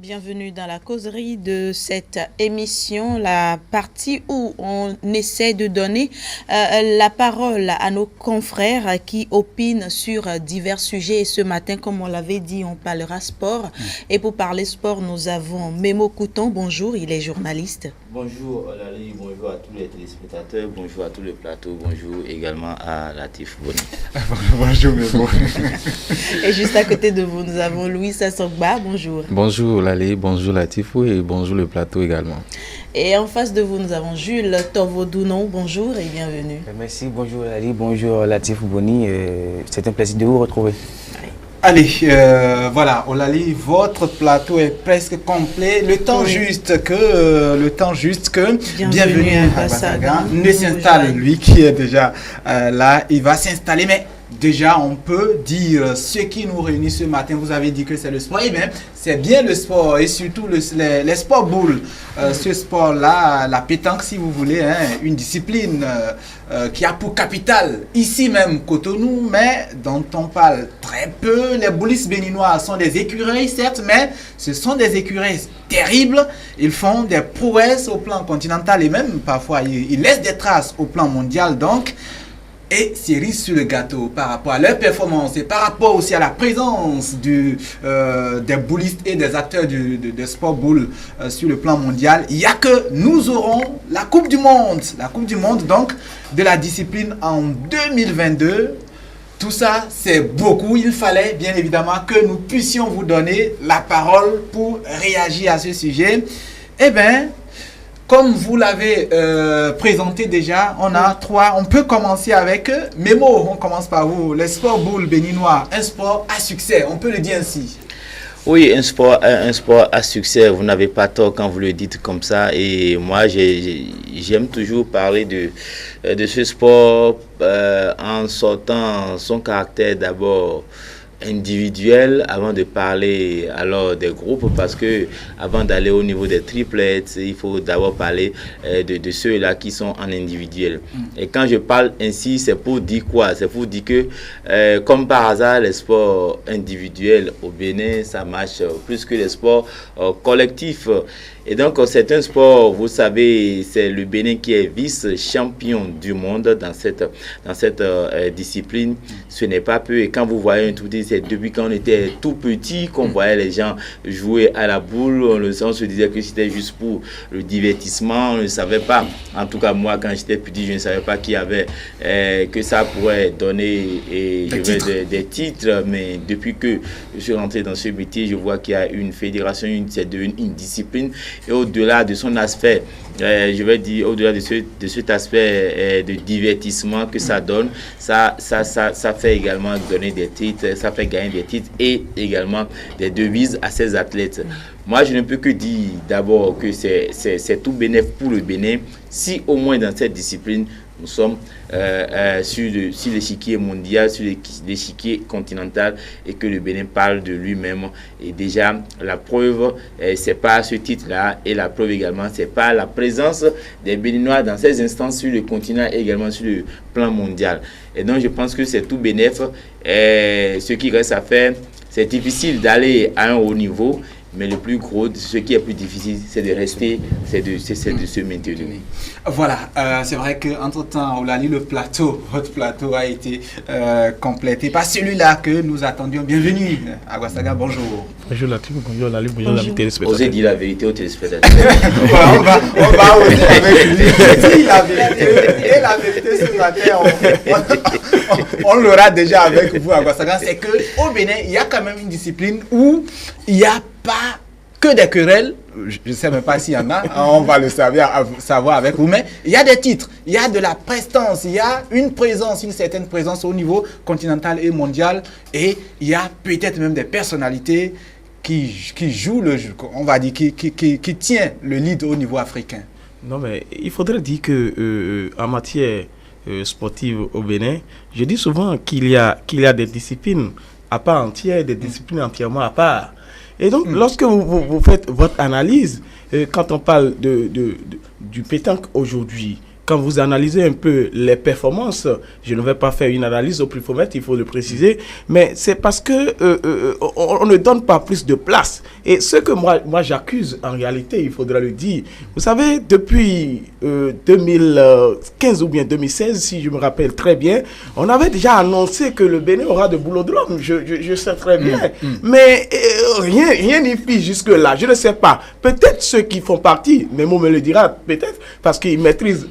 Bienvenue dans la causerie de cette émission, la partie où on essaie de donner la parole à nos confrères qui opinent sur divers sujets. Et ce matin, comme on l'avait dit, on parlera sport. Et pour parler sport, nous avons Memo Couton. Bonjour, il est journaliste. Bonjour Olali, bonjour à tous les téléspectateurs, bonjour à tous les plateaux, bonjour également à Latif Boni. Bonjour Memo. Et juste à côté de vous, nous avons Louis Sassogba. Bonjour. Bonjour Olali, bonjour Latifou et bonjour le plateau également. Et en face de vous, nous avons Jules Tovodounon. Bonjour et bienvenue. Merci, bonjour Olali, bonjour Latif Boni. C'est un plaisir de vous retrouver. Allez, voilà, Olali, votre plateau est presque complet. Le temps juste que, bienvenue à Bassaga, ne s'installe, lui qui est déjà là, il va s'installer, mais déjà on peut dire ce qui nous réunit ce matin. Vous avez dit que c'est le sport, et même c'est bien le sport et surtout les sports boules. Ce sport-là, la pétanque si vous voulez, hein, une discipline qui a pour capitale ici même Cotonou, mais dont on parle très peu. Les boulistes béninois sont des écureuils certes, mais ce sont des écureuils terribles. Ils font des prouesses au plan continental et même parfois ils laissent des traces au plan mondial. Donc, et cerise sur le gâteau par rapport à leur performance et par rapport aussi à la présence des boulistes et des acteurs de sport boule sur le plan mondial, il y a que nous aurons la Coupe du Monde donc de la discipline en 2022. Tout ça, c'est beaucoup. Il fallait bien évidemment que nous puissions vous donner la parole pour réagir à ce sujet. Eh bien, comme vous l'avez présenté déjà, on peut commencer avec Memo, on commence par vous. Le sport boule béninois, un sport à succès, on peut le dire ainsi. Oui, un sport à succès, vous n'avez pas tort quand vous le dites comme ça. Et moi, j'aime toujours parler de ce sport en sortant son caractère d'abord individuel avant de parler alors des groupes, parce que avant d'aller au niveau des triplettes, il faut d'abord parler de ceux-là qui sont en individuel. Et quand je parle ainsi, c'est pour dire quoi? C'est pour dire que comme par hasard, les sports individuels au Bénin, ça marche plus que les sports collectifs. Et donc, c'est un sport, vous savez, c'est le Bénin qui est vice-champion du monde dans cette discipline. Ce n'est pas peu. Et quand vous voyez un tout petit, c'est depuis quand on était tout petit qu'on voyait les gens jouer à la boule. On se disait que c'était juste pour le divertissement. On ne savait pas. En tout cas, moi, quand j'étais petit, je ne savais pas qu'il y avait, que ça pourrait donner des titres. Mais depuis que je suis rentré dans ce métier, je vois qu'il y a une fédération, c'est devenu une discipline. Et au-delà de son aspect, je vais dire, au-delà de cet aspect de divertissement que ça donne, ça fait également donner des titres, ça fait gagner des titres et également des devises à ces athlètes. Moi, je ne peux que dire d'abord que c'est tout bénéfique pour le Bénin, si au moins dans cette discipline, nous sommes sur l'échiquier mondial, sur l'échiquier continental, et que le Bénin parle de lui-même. Et déjà, la preuve, c'est pas ce titre-là, et la preuve également, c'est pas la présence des Béninois dans ces instances sur le continent et également sur le plan mondial. Et donc, je pense que c'est tout bénéfique. Ce qui reste à faire, c'est difficile d'aller à un haut niveau. Mais le plus gros, ce qui est plus difficile, c'est de rester, c'est de se maintenir. Voilà, c'est vrai qu'entre-temps, Olali, votre plateau a été complété par celui-là que nous attendions. Bienvenue à Wassaga, bonjour. Bonjour Latif, bonjour Olali, bonjour les téléspectateurs. Osez dire la vérité aux téléspectateurs. Voilà, on va oser avec lui. Si la vérité, et la vérité ce matin, on l'aura déjà avec vous à Wassaga. C'est qu'au Bénin, il y a quand même une discipline où il n'y a pas que des querelles, je ne sais même pas s'il y en a, on va le savoir avec vous, mais il y a des titres, il y a de la prestance, il y a une présence, une certaine présence au niveau continental et mondial, et il y a peut-être même des personnalités qui jouent le jeu, on va dire, qui tient le lead au niveau africain. Non, mais il faudrait dire que en matière sportive au Bénin, je dis souvent qu'il y a des disciplines à part entière, des disciplines entièrement à part. Et donc, lorsque vous faites votre analyse, quand on parle du pétanque aujourd'hui, quand vous analysez un peu les performances, je ne vais pas faire une analyse au pluvomètre, il faut le préciser, mais c'est parce que on ne donne pas plus de place. Et ce que moi j'accuse, en réalité, il faudra le dire, vous savez, depuis 2015 ou bien 2016, si je me rappelle très bien, on avait déjà annoncé que le Bénin aura de boulot de l'homme, je sais très bien, mais rien n'y fit jusque-là, je ne sais pas. Peut-être ceux qui font partie, Memo me le dira, peut-être, parce qu'ils maîtrisent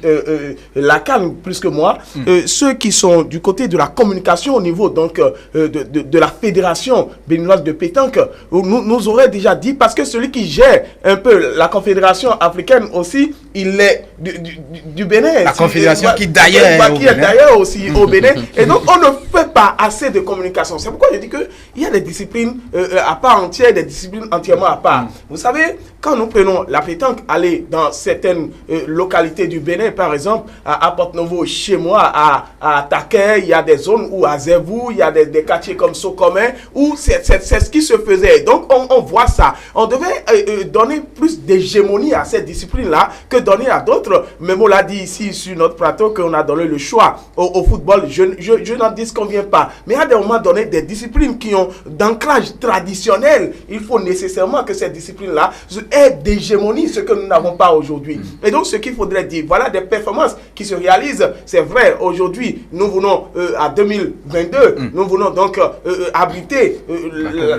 la canne plus que moi, ceux qui sont du côté de la communication au niveau donc de la fédération béninoise de pétanque, nous aurait déjà dit, parce que celui qui gère un peu la confédération africaine aussi, il est du Bénin. La confédération qui est d'ailleurs aussi au Bénin. Et donc on ne fait pas assez de communication. C'est pourquoi je dis qu'il y a des disciplines à part entière, des disciplines entièrement à part. Vous savez, quand nous prenons la pétanque, aller dans certaines localités du Bénin, par exemple, à Porte-Novo, chez moi, à Taquet, il y a des zones où à Zévou, il y a des quartiers comme Sokomen, où c'est ce qui se faisait. Donc on voit ça. On devait donner plus d'hégémonie à cette discipline-là que donner à d'autres. Memo l'a dit ici sur notre plateau qu'on a donné le choix au football. Je n'en disconviens pas. Mais à des moments donnés, des disciplines qui ont d'ancrage traditionnel, il faut nécessairement que cette discipline-là ait d'hégémonie, ce que nous n'avons pas aujourd'hui. Et donc, ce qu'il faudrait dire, voilà des performances qui se réalisent. C'est vrai, aujourd'hui, nous venons à 2022, nous venons donc abriter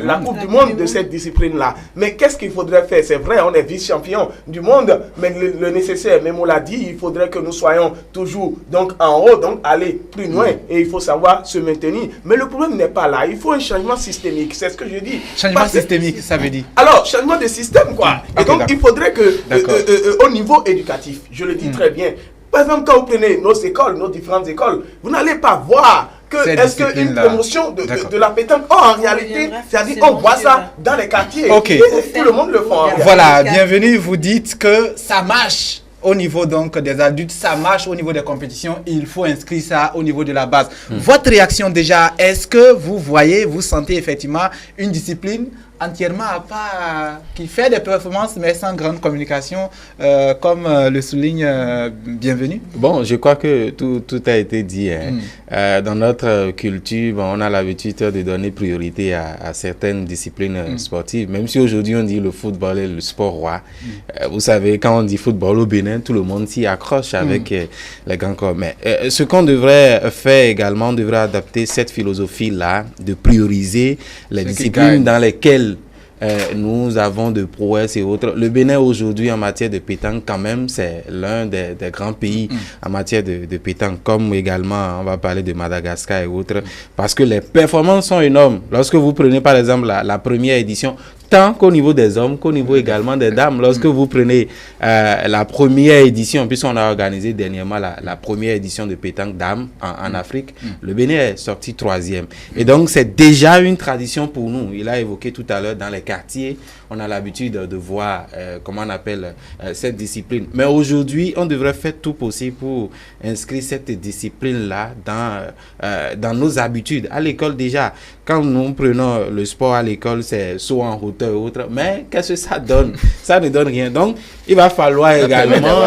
la Coupe du Monde de cette discipline-là. Mais qu'est-ce qu'il faudrait faire? C'est vrai, on est vice-champion du monde, mais le nécessaire, même on l'a dit, il faudrait que nous soyons toujours donc en haut, donc aller plus loin, et il faut savoir se maintenir. Mais le problème n'est pas là, il faut un changement systémique, c'est ce que je dis. Changement systémique, ça veut dire? Alors, changement de système, quoi. Et donc, il faudrait que, au niveau éducatif, je le dis très bien, par exemple, quand vous prenez nos écoles, nos différentes écoles, vous n'allez pas voir est-ce qu'une promotion de la pétanque, en réalité, c'est-à-dire on voit ça dans les quartiers. Tout le monde le fait. Voilà, bienvenue, vous dites que ça marche au niveau donc des adultes, ça marche au niveau des compétitions, il faut inscrire ça au niveau de la base. Votre réaction déjà, est-ce que vous sentez effectivement une discipline entièrement à part, qui fait des performances mais sans grande communication, comme le souligne Bienvenue? Bon, je crois que tout a été dit. Dans notre culture, on a l'habitude de donner priorité à certaines disciplines sportives, même si aujourd'hui on dit le football est le sport roi. Vous savez, quand on dit football au Bénin, tout le monde s'y accroche avec les grands corps. Mais ce qu'on devrait faire également, on devrait adapter cette philosophie-là de prioriser les disciplines dans lesquelles nous avons de prouesses et autres. Le Bénin aujourd'hui en matière de pétanque, quand même, c'est l'un des grands pays en matière de pétanque, comme également on va parler de Madagascar et autres, parce que les performances sont énormes. Lorsque vous prenez par exemple la première édition, tant qu'au niveau des hommes qu'au niveau également des dames, lorsque vous prenez la première édition, puisqu'on a organisé dernièrement la première édition de pétanque dames en Afrique, le Bénin est sorti 3e. Et donc c'est déjà une tradition pour nous. Il a évoqué tout à l'heure dans les quartiers, on a l'habitude de voir, comment on appelle cette discipline. Mais aujourd'hui, on devrait faire tout possible pour inscrire cette discipline-là dans nos habitudes. À l'école déjà, quand nous prenons le sport à l'école, c'est soit en hauteur ou autre, mais qu'est-ce que ça donne? Ça ne donne rien. Donc, il va falloir également...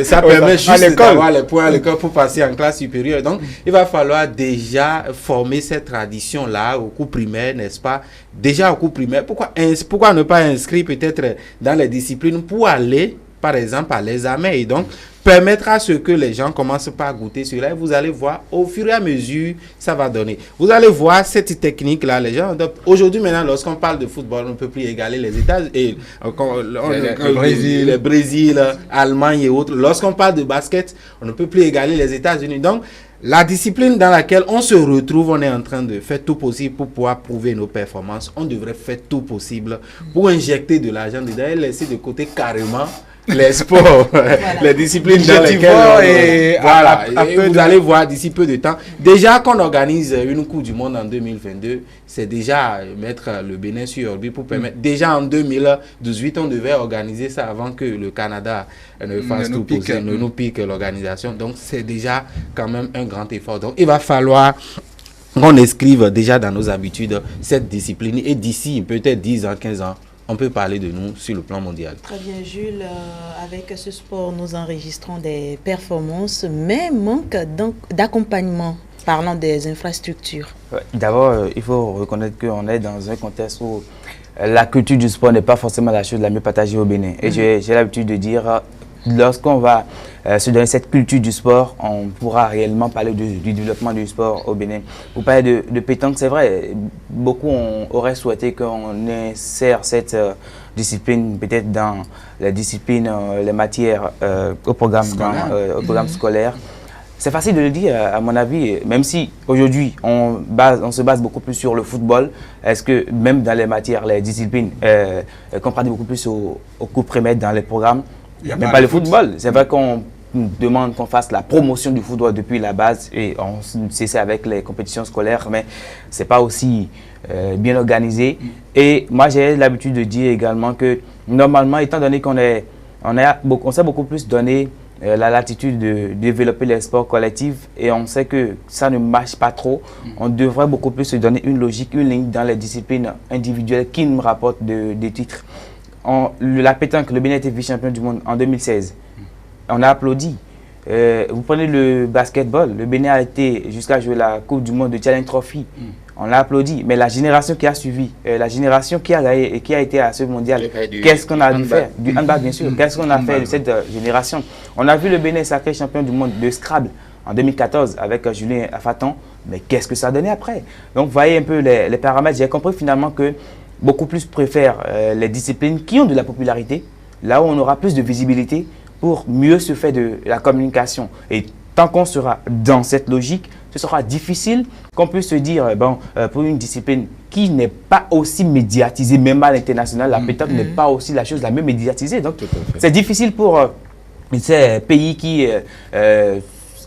Ça permet juste d'avoir les points à l'école pour passer en classe supérieure. Donc, il va falloir déjà former cette tradition-là au cours primaire, n'est-ce pas? Déjà au cours primaire. Pourquoi ne pas inscrire peut-être dans les disciplines pour aller, par exemple, à l'examen et donc permettre à ce que les gens commencent par goûter cela et vous allez voir au fur et à mesure ça va donner. Vous allez voir cette technique-là, les gens. Aujourd'hui maintenant, lorsqu'on parle de football, on ne peut plus égaler les États-Unis, le Brésil, l'Allemagne et autres. Lorsqu'on parle de basket, on ne peut plus égaler les États-Unis. Donc, la discipline dans laquelle on se retrouve, on est en train de faire tout possible pour pouvoir prouver nos performances. On devrait faire tout possible pour injecter de l'argent dedans et laisser de côté carrément les sports, les disciplines dans lesquelles vous allez voir d'ici peu de temps. Déjà qu'on organise une Coupe du Monde en 2022, c'est déjà mettre le Bénin sur orbite pour permettre. Déjà en 2018, on devait organiser ça avant que le Canada ne fasse tout possible, ne nous pique l'organisation. Donc c'est déjà quand même un grand effort. Donc il va falloir qu'on inscrive déjà dans nos habitudes cette discipline et d'ici peut-être 10 ans, 15 ans, on peut parler de nous sur le plan mondial. Très bien, Jules. Avec ce sport, nous enregistrons des performances, mais manque d'accompagnement. Parlant des infrastructures. D'abord, il faut reconnaître qu'on est dans un contexte où la culture du sport n'est pas forcément la chose la mieux partagée au Bénin. Et j'ai l'habitude de dire, lorsqu'on va se donner cette culture du sport, on pourra réellement parler du développement du sport au Bénin. Vous parlez de pétanque, c'est vrai, beaucoup auraient souhaité qu'on insère cette discipline peut-être dans les disciplines, les matières au programme scolaire. C'est facile de le dire, à mon avis, même si aujourd'hui on se base beaucoup plus sur le football. Est-ce que même dans les matières, les disciplines, qu'on pratique beaucoup plus au cours primaire dans les programmes, même pas le football. C'est vrai qu'on demande qu'on fasse la promotion du football depuis la base et on cesse avec les compétitions scolaires, mais c'est pas aussi bien organisé. Et moi, j'ai l'habitude de dire également que normalement, étant donné qu'on s'est beaucoup plus donné la latitude de développer les sports collectifs et on sait que ça ne marche pas trop, on devrait beaucoup plus se donner une logique, une ligne dans les disciplines individuelles qui nous rapportent des titres. La pétanque, le Bénin était vice-champion du monde en 2016. On a applaudi. Vous prenez le basketball, le Bénin a été jusqu'à jouer la Coupe du monde de Challenge Trophy. On l'a applaudi, mais la génération qui a suivi, la génération qui a gagné et qui a été à ce mondial, qu'est-ce qu'on a dû faire? Du handball, bien sûr. Qu'est-ce qu'on a fait de cette génération? On a vu le Bénin sacré champion du monde de Scrabble en 2014 avec Julien Afatan, mais qu'est-ce que ça a donné après? Donc, vous voyez un peu les paramètres. J'ai compris finalement que beaucoup plus préfèrent les disciplines qui ont de la popularité, là où on aura plus de visibilité pour mieux se faire de la communication. Et tant qu'on sera dans cette logique, ce sera difficile qu'on puisse se dire, pour une discipline qui n'est pas aussi médiatisée, même à l'international, la pétanque n'est pas aussi la chose la mieux médiatisée. Donc, c'est difficile pour ces pays qui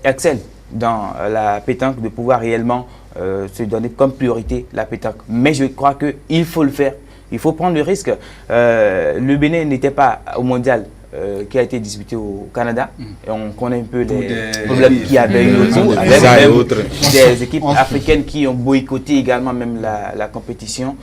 excellent dans la pétanque de pouvoir réellement se donner comme priorité la pétanque. Mais je crois qu'il faut le faire. Il faut prendre le risque. Le Bénin n'était pas au mondial qui a été disputé au Canada. Et on connaît un peu les problèmes qu'il y avait eu autour, avec des équipes africaines qui ont boycotté également même la compétition.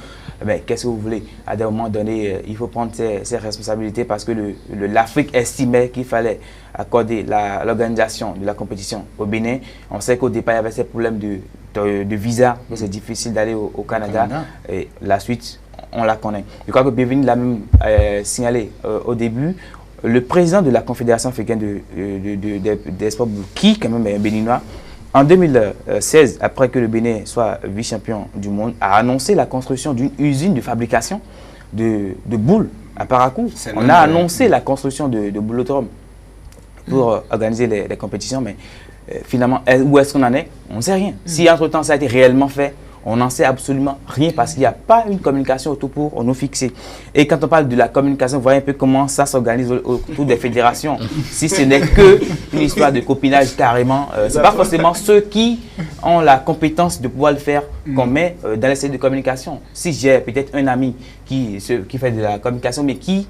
Mais qu'est-ce que vous voulez? À des moments donnés, il faut prendre ses responsabilités parce que l'Afrique estimait qu'il fallait accorder l'organisation de la compétition au Bénin. On sait qu'au départ, il y avait ces problèmes de visa, c'est difficile d'aller au Canada. Et la suite, on la connaît. Je crois que Bienvenue l'a même signalé au début. Le président de la Confédération africaine des sports, qui quand même est un béninois, en 2016, après que le Bénin soit vice-champion du monde, a annoncé la construction d'une usine de fabrication de boules à Parakou. On a annoncé la construction de boulotdromes pour organiser les compétitions, mais finalement, où est-ce qu'on en est? On ne sait rien. Si entre-temps ça a été réellement fait, on n'en sait absolument rien parce qu'il n'y a pas une communication autour pour nous fixer. Et quand on parle de la communication, vous voyez un peu comment ça s'organise autour des fédérations. Si ce n'est qu'une histoire de copinage carrément, ce n'est pas forcément ceux qui ont la compétence de pouvoir le faire qu'on met dans les séries de communication. Si j'ai peut-être un ami qui fait de la communication mais qui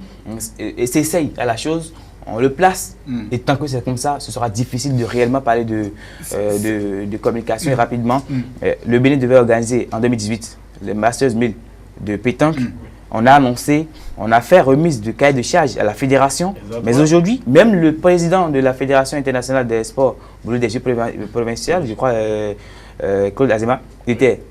s'essaye à la chose, on le place. Et tant que c'est comme ça, ce sera difficile de réellement parler de communication. Et rapidement, le Bénin devait organiser en 2018 le Masters 1000 de pétanque. On a annoncé, on a fait remise de cahier de charge à la fédération. Mais aujourd'hui, même le président de la Fédération internationale des sports, des Jeux provinciaux, je crois, Claude Azema, il était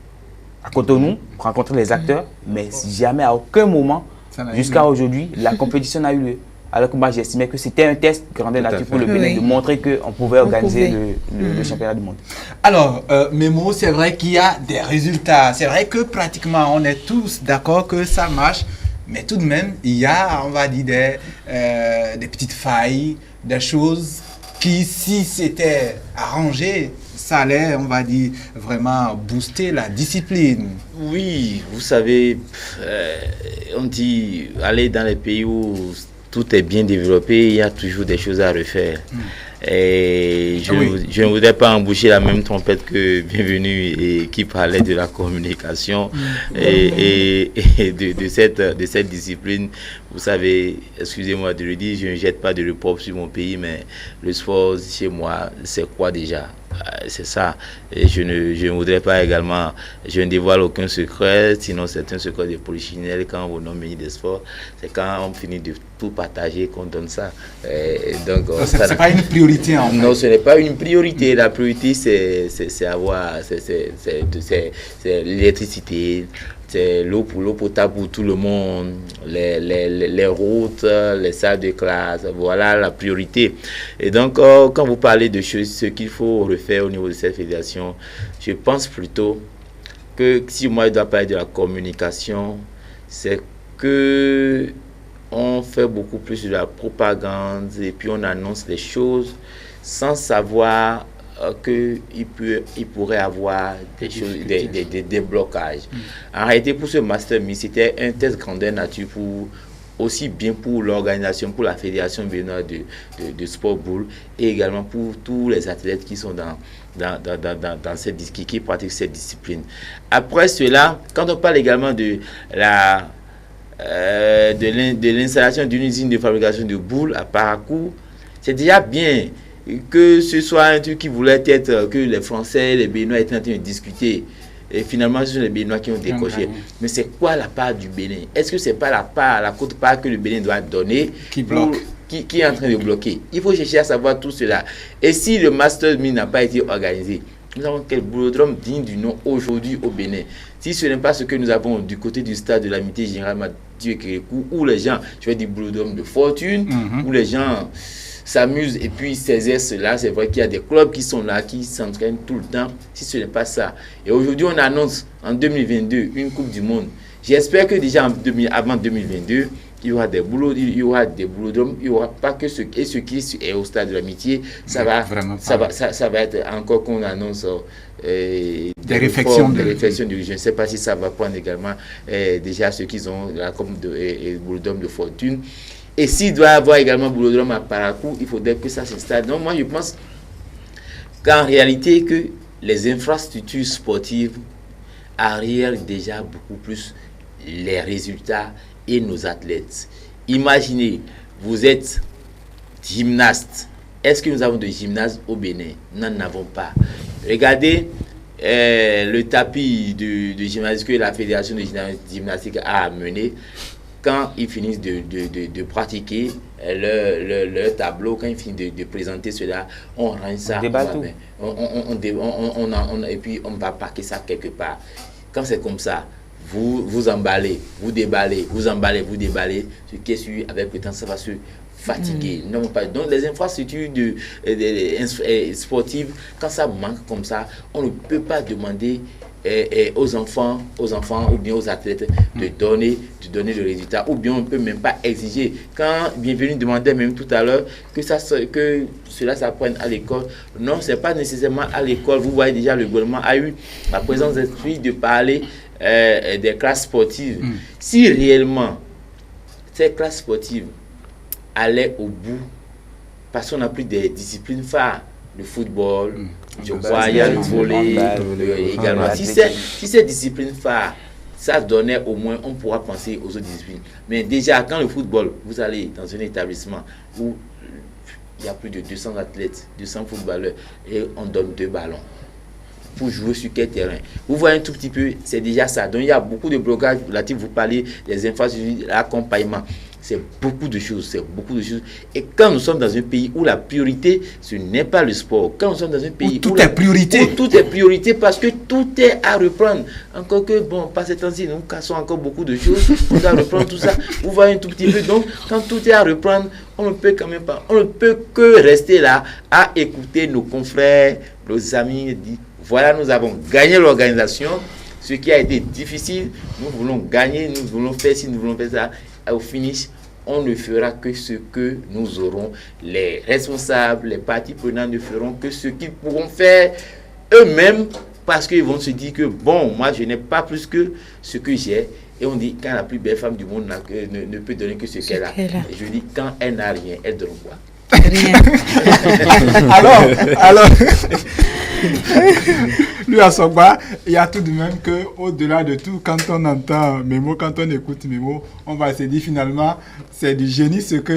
à Cotonou pour rencontrer les acteurs. Mais jamais, à aucun moment, jusqu'à aujourd'hui, la compétition n'a eu lieu. Alors que moi, j'estimais que c'était un test grandeur nature pour le Bénin de montrer qu'on pouvait organiser le championnat du monde. Alors, Memo, c'est vrai qu'il y a des résultats. C'est vrai que pratiquement, on est tous d'accord que ça marche. Mais tout de même, il y a, on va dire, des petites failles, des choses qui, si c'était arrangé, ça allait, on va dire, vraiment booster la discipline. Oui, vous savez, on dit, aller dans les pays où tout est bien développé, il y a toujours des choses à refaire. Et je ne voudrais pas emboucher la même trompette que Bienvenue et qui parlait de la communication et de cette discipline. Vous savez, excusez-moi de le dire, je ne jette pas de repos sur mon pays, mais le sport chez moi, c'est quoi déjà? C'est ça. Et je ne voudrais pas également, je ne dévoile aucun secret, sinon c'est un secret de polichinelle quand on nomme ministre des Sports. C'est quand on finit de tout partager qu'on donne ça. Donc, c'est pas une priorité en fait. Non, ce n'est pas une priorité. La priorité, c'est l'électricité, c'est l'eau potable pour tout le monde, les routes, les salles de classe, voilà la priorité. Et donc, quand vous parlez de ce qu'il faut refaire au niveau de cette fédération, je pense plutôt que si moi je dois parler de la communication, c'est que on fait beaucoup plus de la propagande et puis on annonce les choses sans savoir qu'il pourrait avoir des choses, des blocages. En réalité, pour ce Master 1000, c'était un test grandeur nature aussi bien pour l'organisation, pour la fédération béninoise de sport boule et également pour tous les athlètes qui sont dans cette qui pratiquent cette discipline. Après cela, quand on parle également de l'installation d'une usine de fabrication de boules à Parakou, c'est déjà bien que ce soit un truc qui voulait être que les Français, les Béninois étaient en train de discuter. Et finalement, ce sont les Béninois qui ont décoché. Mais c'est quoi la part du Bénin? Est-ce que c'est pas la quote-part que le Bénin doit donner qui bloque, qui est en train de bloquer? Il faut chercher à savoir tout cela. Et si le Master 1000 n'a pas été organisé, nous avons quel boulodrome digne du nom aujourd'hui au Bénin? Si ce n'est pas ce que nous avons du côté du stade de l'amitié générale Mathieu Kérékou, où les gens, je vais dire boulodrome de fortune, où les gens s'amusent et puis saisissent cela. C'est vrai qu'il y a des clubs qui sont là, qui s'entraînent tout le temps. Si ce n'est pas ça. Et aujourd'hui, on annonce en 2022 une Coupe du Monde. J'espère que déjà avant 2022, il y aura des boulodromes, il n'y aura pas que ce qui est au stade de l'amitié. Ça va être encore qu'on annonce des réflexions. Je ne sais pas si ça va prendre également déjà ceux qui ont la Coupe de boulodrome de fortune. Et s'il doit y avoir également boulodrome à Parakou, il faudrait que ça s'installe. Donc moi je pense qu'en réalité que les infrastructures sportives arrièrent déjà beaucoup plus les résultats et nos athlètes. Imaginez, vous êtes gymnaste. Est-ce que nous avons de gymnastes au Bénin? Nous n'en avons pas. Regardez le tapis de gymnastique que la Fédération de gymnastique a amené. Quand ils finissent de pratiquer leur tableau, quand ils finissent de présenter cela, on range ça. Et puis on va parquer ça quelque part. Quand c'est comme ça, vous emballez, vous déballez, vous emballez, vous déballez. Ce qui est sûr, avec le temps, ça va se fatiguer. Non, pas. Donc les infrastructures sportives, quand ça manque comme ça, on ne peut pas demander aux enfants ou bien aux athlètes de donner le résultat, ou bien on ne peut même pas exiger. Quand Bienvenue demandait même tout à l'heure que cela s'apprenne à l'école, non, c'est pas nécessairement à l'école. Vous voyez déjà, le gouvernement a eu la présence d'esprit de parler des classes sportives. Si réellement ces classes sportives allaient au bout, parce qu'on n'a plus des disciplines phares, le football, je crois, il y a le volley également. Si ces disciplines phares, ça donnait au moins, on pourra penser aux autres disciplines. Mais déjà, quand le football, vous allez dans un établissement où il y a plus de 200 athlètes, 200 footballeurs, et on donne 2 ballons pour jouer sur quel terrain. Vous voyez un tout petit peu, c'est déjà ça. Donc il y a beaucoup de blocages relatifs, vous parlez des infrastructures, l'accompagnement. C'est beaucoup de choses, Et quand nous sommes dans un pays où la priorité, ce n'est pas le sport. Quand nous sommes dans un pays où tout est priorité, parce que tout est à reprendre. Encore que, bon, par ces temps-ci, nous cassons encore beaucoup de choses. On doit reprendre tout ça. Vous voyez un tout petit peu. Donc, quand tout est à reprendre, on ne peut quand même pas. On ne peut que rester là à écouter nos confrères, nos amis dire, voilà, nous avons gagné l'organisation. Ce qui a été difficile, nous voulons gagner, nous voulons faire ci, nous voulons faire ça. Au finish, on ne fera que ce que nous aurons. Les responsables, les parties prenantes ne feront que ce qu'ils pourront faire eux-mêmes, parce qu'ils vont se dire que bon, moi je n'ai pas plus que ce que j'ai. Et on dit, quand la plus belle femme du monde ne peut donner que ce qu'elle a. Et je dis, quand elle n'a rien, elle donne quoi? Rien. alors, lui à Sogba, il y a tout de même que au-delà de tout, quand on entend Memo, quand on écoute Memo, on va se dire finalement c'est du génie ce que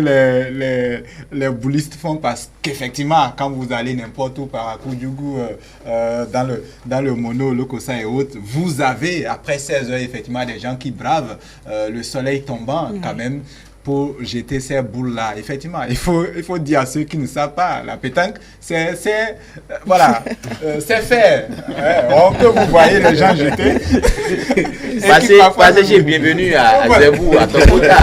les boulistes font, parce qu'effectivement quand vous allez n'importe où par Koujougou, dans le Mono, le Kosa et autres, vous avez après 16 heures effectivement des gens qui bravent le soleil tombant quand même pour jeter ces boules-là. Effectivement, il faut dire à ceux qui ne savent pas, la pétanque, c'est fait. On peut vous voyez les gens jeter. Passez chez Bienvenue à Zebou, à Tokota.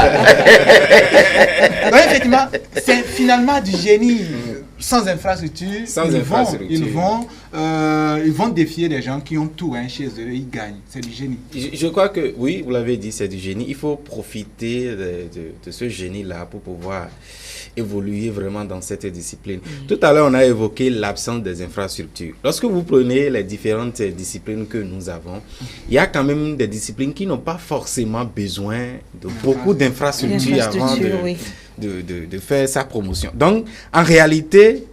Donc, effectivement, c'est finalement du génie. Sans infrastructure, ils vont défier des gens qui ont tout chez eux, ils gagnent. C'est du génie. Je crois que, oui, vous l'avez dit, c'est du génie. Il faut profiter de ce génie-là pour pouvoir évoluer vraiment dans cette discipline. Tout à l'heure, on a évoqué l'absence des infrastructures. Lorsque vous prenez les différentes disciplines que nous avons, il y a quand même des disciplines qui n'ont pas forcément besoin de beaucoup d'infrastructures avant de faire sa promotion. Donc, en réalité,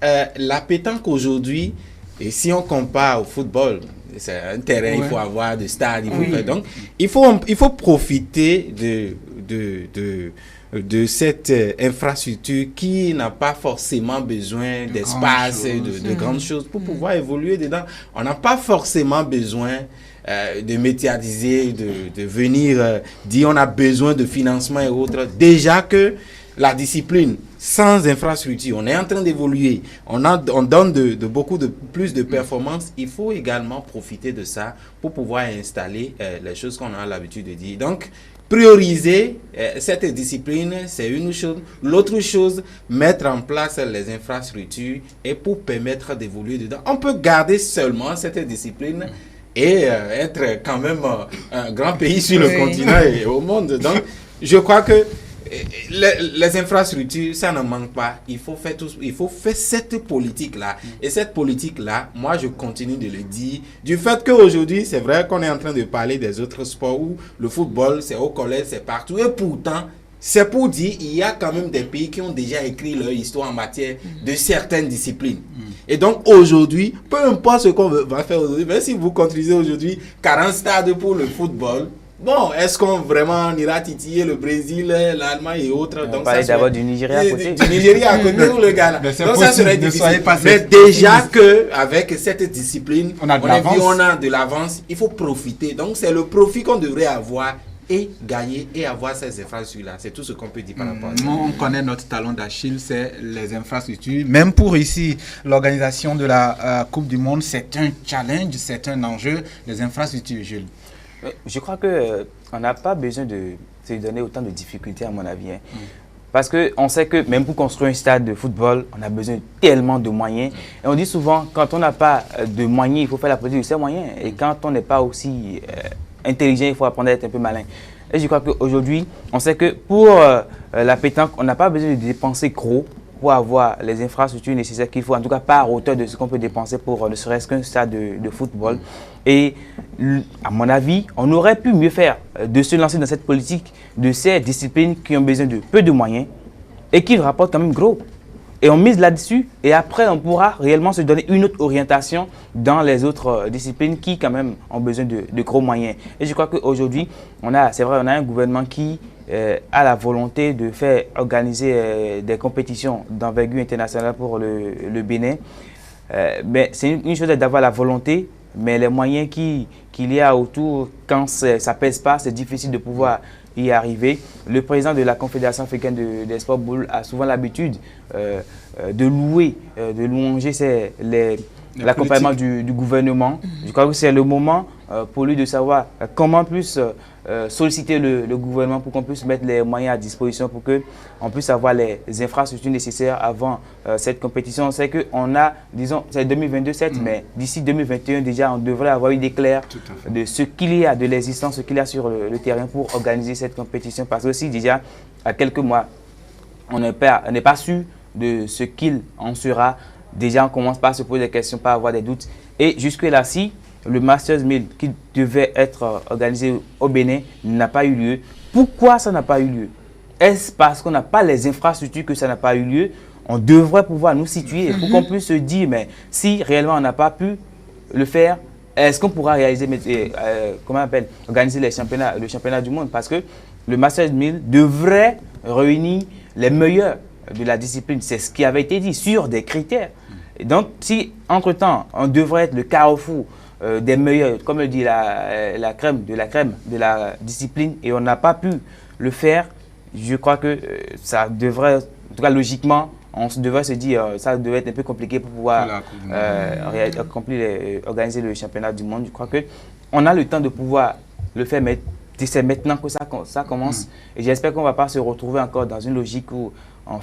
la pétanque aujourd'hui, et si on compare au football, c'est un terrain, il faut avoir des stades, donc il faut profiter de cette infrastructure qui n'a pas forcément besoin d'espace, de grandes choses pour pouvoir évoluer dedans. On n'a pas forcément besoin de médiatiser, de venir dire on a besoin de financement et autres. Déjà que la discipline, sans infrastructure, on est en train d'évoluer, on donne plus de performances, il faut également profiter de ça pour pouvoir installer les choses qu'on a l'habitude de dire. Donc, prioriser cette discipline, c'est une chose. L'autre chose, mettre en place les infrastructures et pour permettre d'évoluer dedans. On peut garder seulement cette discipline et être quand même un grand pays sur le continent et au monde. Donc, je crois que les infrastructures, ça ne manque pas. Il faut faire cette politique-là. Et cette politique-là, moi, je continue de le dire. Du fait qu'aujourd'hui, c'est vrai qu'on est en train de parler des autres sports où le football, c'est au collège, c'est partout. Et pourtant, c'est pour dire il y a quand même des pays qui ont déjà écrit leur histoire en matière de certaines disciplines. Et donc, aujourd'hui, peu importe ce qu'on va faire aujourd'hui, même si vous construisez aujourd'hui 40 stades pour le football, bon, est-ce qu'on vraiment ira titiller le Brésil, l'Allemagne et autres? On parlait d'abord du Nigeria à côté. Du Nigeria à côté ou le Ghana. Donc ça serait difficile. Mais déjà qu'avec cette discipline, on a de l'avance, il faut profiter. Donc c'est le profit qu'on devrait avoir et gagner et avoir ces infrastructures-là. C'est tout ce qu'on peut dire par rapport à ça. On connaît notre talon d'Achille, c'est les infrastructures. Même pour ici, l'organisation de la Coupe du Monde, c'est un challenge, c'est un enjeu. Les infrastructures, Jules. Je crois qu'on n'a pas besoin de se donner autant de difficultés, à mon avis. Parce qu'on sait que même pour construire un stade de football, on a besoin tellement de moyens. Et on dit souvent, quand on n'a pas de moyens, il faut faire la politique de ces moyens. Et quand on n'est pas aussi intelligent, il faut apprendre à être un peu malin. Et je crois qu'aujourd'hui, on sait que pour la pétanque, on n'a pas besoin de dépenser gros pour avoir les infrastructures nécessaires qu'il faut, en tout cas pas à hauteur de ce qu'on peut dépenser pour ne serait-ce qu'un stade de football. Et à mon avis, on aurait pu mieux faire de se lancer dans cette politique de ces disciplines qui ont besoin de peu de moyens et qui rapportent quand même gros. Et on mise là-dessus et après on pourra réellement se donner une autre orientation dans les autres disciplines qui quand même ont besoin de gros moyens. Et je crois qu'aujourd'hui, c'est vrai, on a un gouvernement qui a la volonté de faire organiser des compétitions d'envergure internationale pour le Bénin. Mais c'est une chose d'avoir la volonté, mais les moyens qu'il y a autour, quand ça ne pèse pas, c'est difficile de pouvoir y arriver. Le président de la Confédération africaine des sports boules a souvent l'habitude de louanger l'accompagnement du gouvernement. Je crois que c'est le moment pour lui de savoir comment plus solliciter le gouvernement pour qu'on puisse mettre les moyens à disposition pour qu'on puisse avoir les infrastructures nécessaires avant cette compétition. On sait qu'on a, disons, c'est 2022, mais d'ici 2021 déjà, on devrait avoir une éclair de ce qu'il y a, de l'existence, ce qu'il y a sur le terrain pour organiser cette compétition. Parce que aussi déjà, à quelques mois, on n'est pas sûr de ce qu'il en sera. Déjà, on commence par se poser des questions, par avoir des doutes. Et jusque-là, si le Masters 1000 qui devait être organisé au Bénin n'a pas eu lieu, pourquoi ça n'a pas eu lieu? Est-ce parce qu'on n'a pas les infrastructures que ça n'a pas eu lieu? on devrait pouvoir nous situer pour qu'on puisse se dire, mais si réellement on n'a pas pu le faire, est-ce qu'on pourra réaliser, organiser le championnat du monde? Parce que le Masters 1000 devrait réunir les meilleurs de la discipline. C'est ce qui avait été dit sur des critères. Et donc, si entre-temps, on devrait être le carrefour des meilleurs, comme le dit la crème de la discipline, et on n'a pas pu le faire, je crois que ça devrait, en tout cas logiquement, on devrait se dire ça devait être un peu compliqué pour pouvoir organiser le championnat du monde. Je crois qu'on a le temps de pouvoir le faire, mais c'est maintenant que ça commence. Et j'espère qu'on ne va pas se retrouver encore dans une logique où on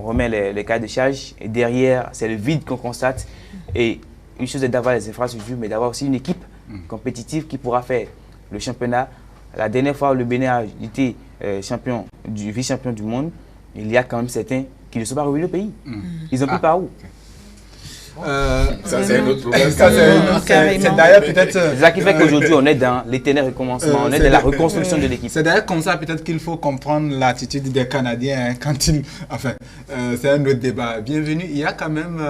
remet les cahiers de charge et derrière, c'est le vide qu'on constate. Et une chose est d'avoir les infrastructures, mais d'avoir aussi une équipe compétitive qui pourra faire le championnat. La dernière fois, le Bénin a été vice-champion du monde. Il y a quand même certains qui ne sont pas revenus au pays. Ils ont pris par où? Ça, c'est un autre problème. C'est d'ailleurs peut-être... C'est ça qui fait qu'aujourd'hui, on est dans l'éternel recommencement, on est dans la reconstruction de l'équipe. C'est d'ailleurs comme ça peut-être qu'il faut comprendre l'attitude des Canadiens hein, quand ils... Enfin, c'est un autre débat. Bienvenue. Il y a quand même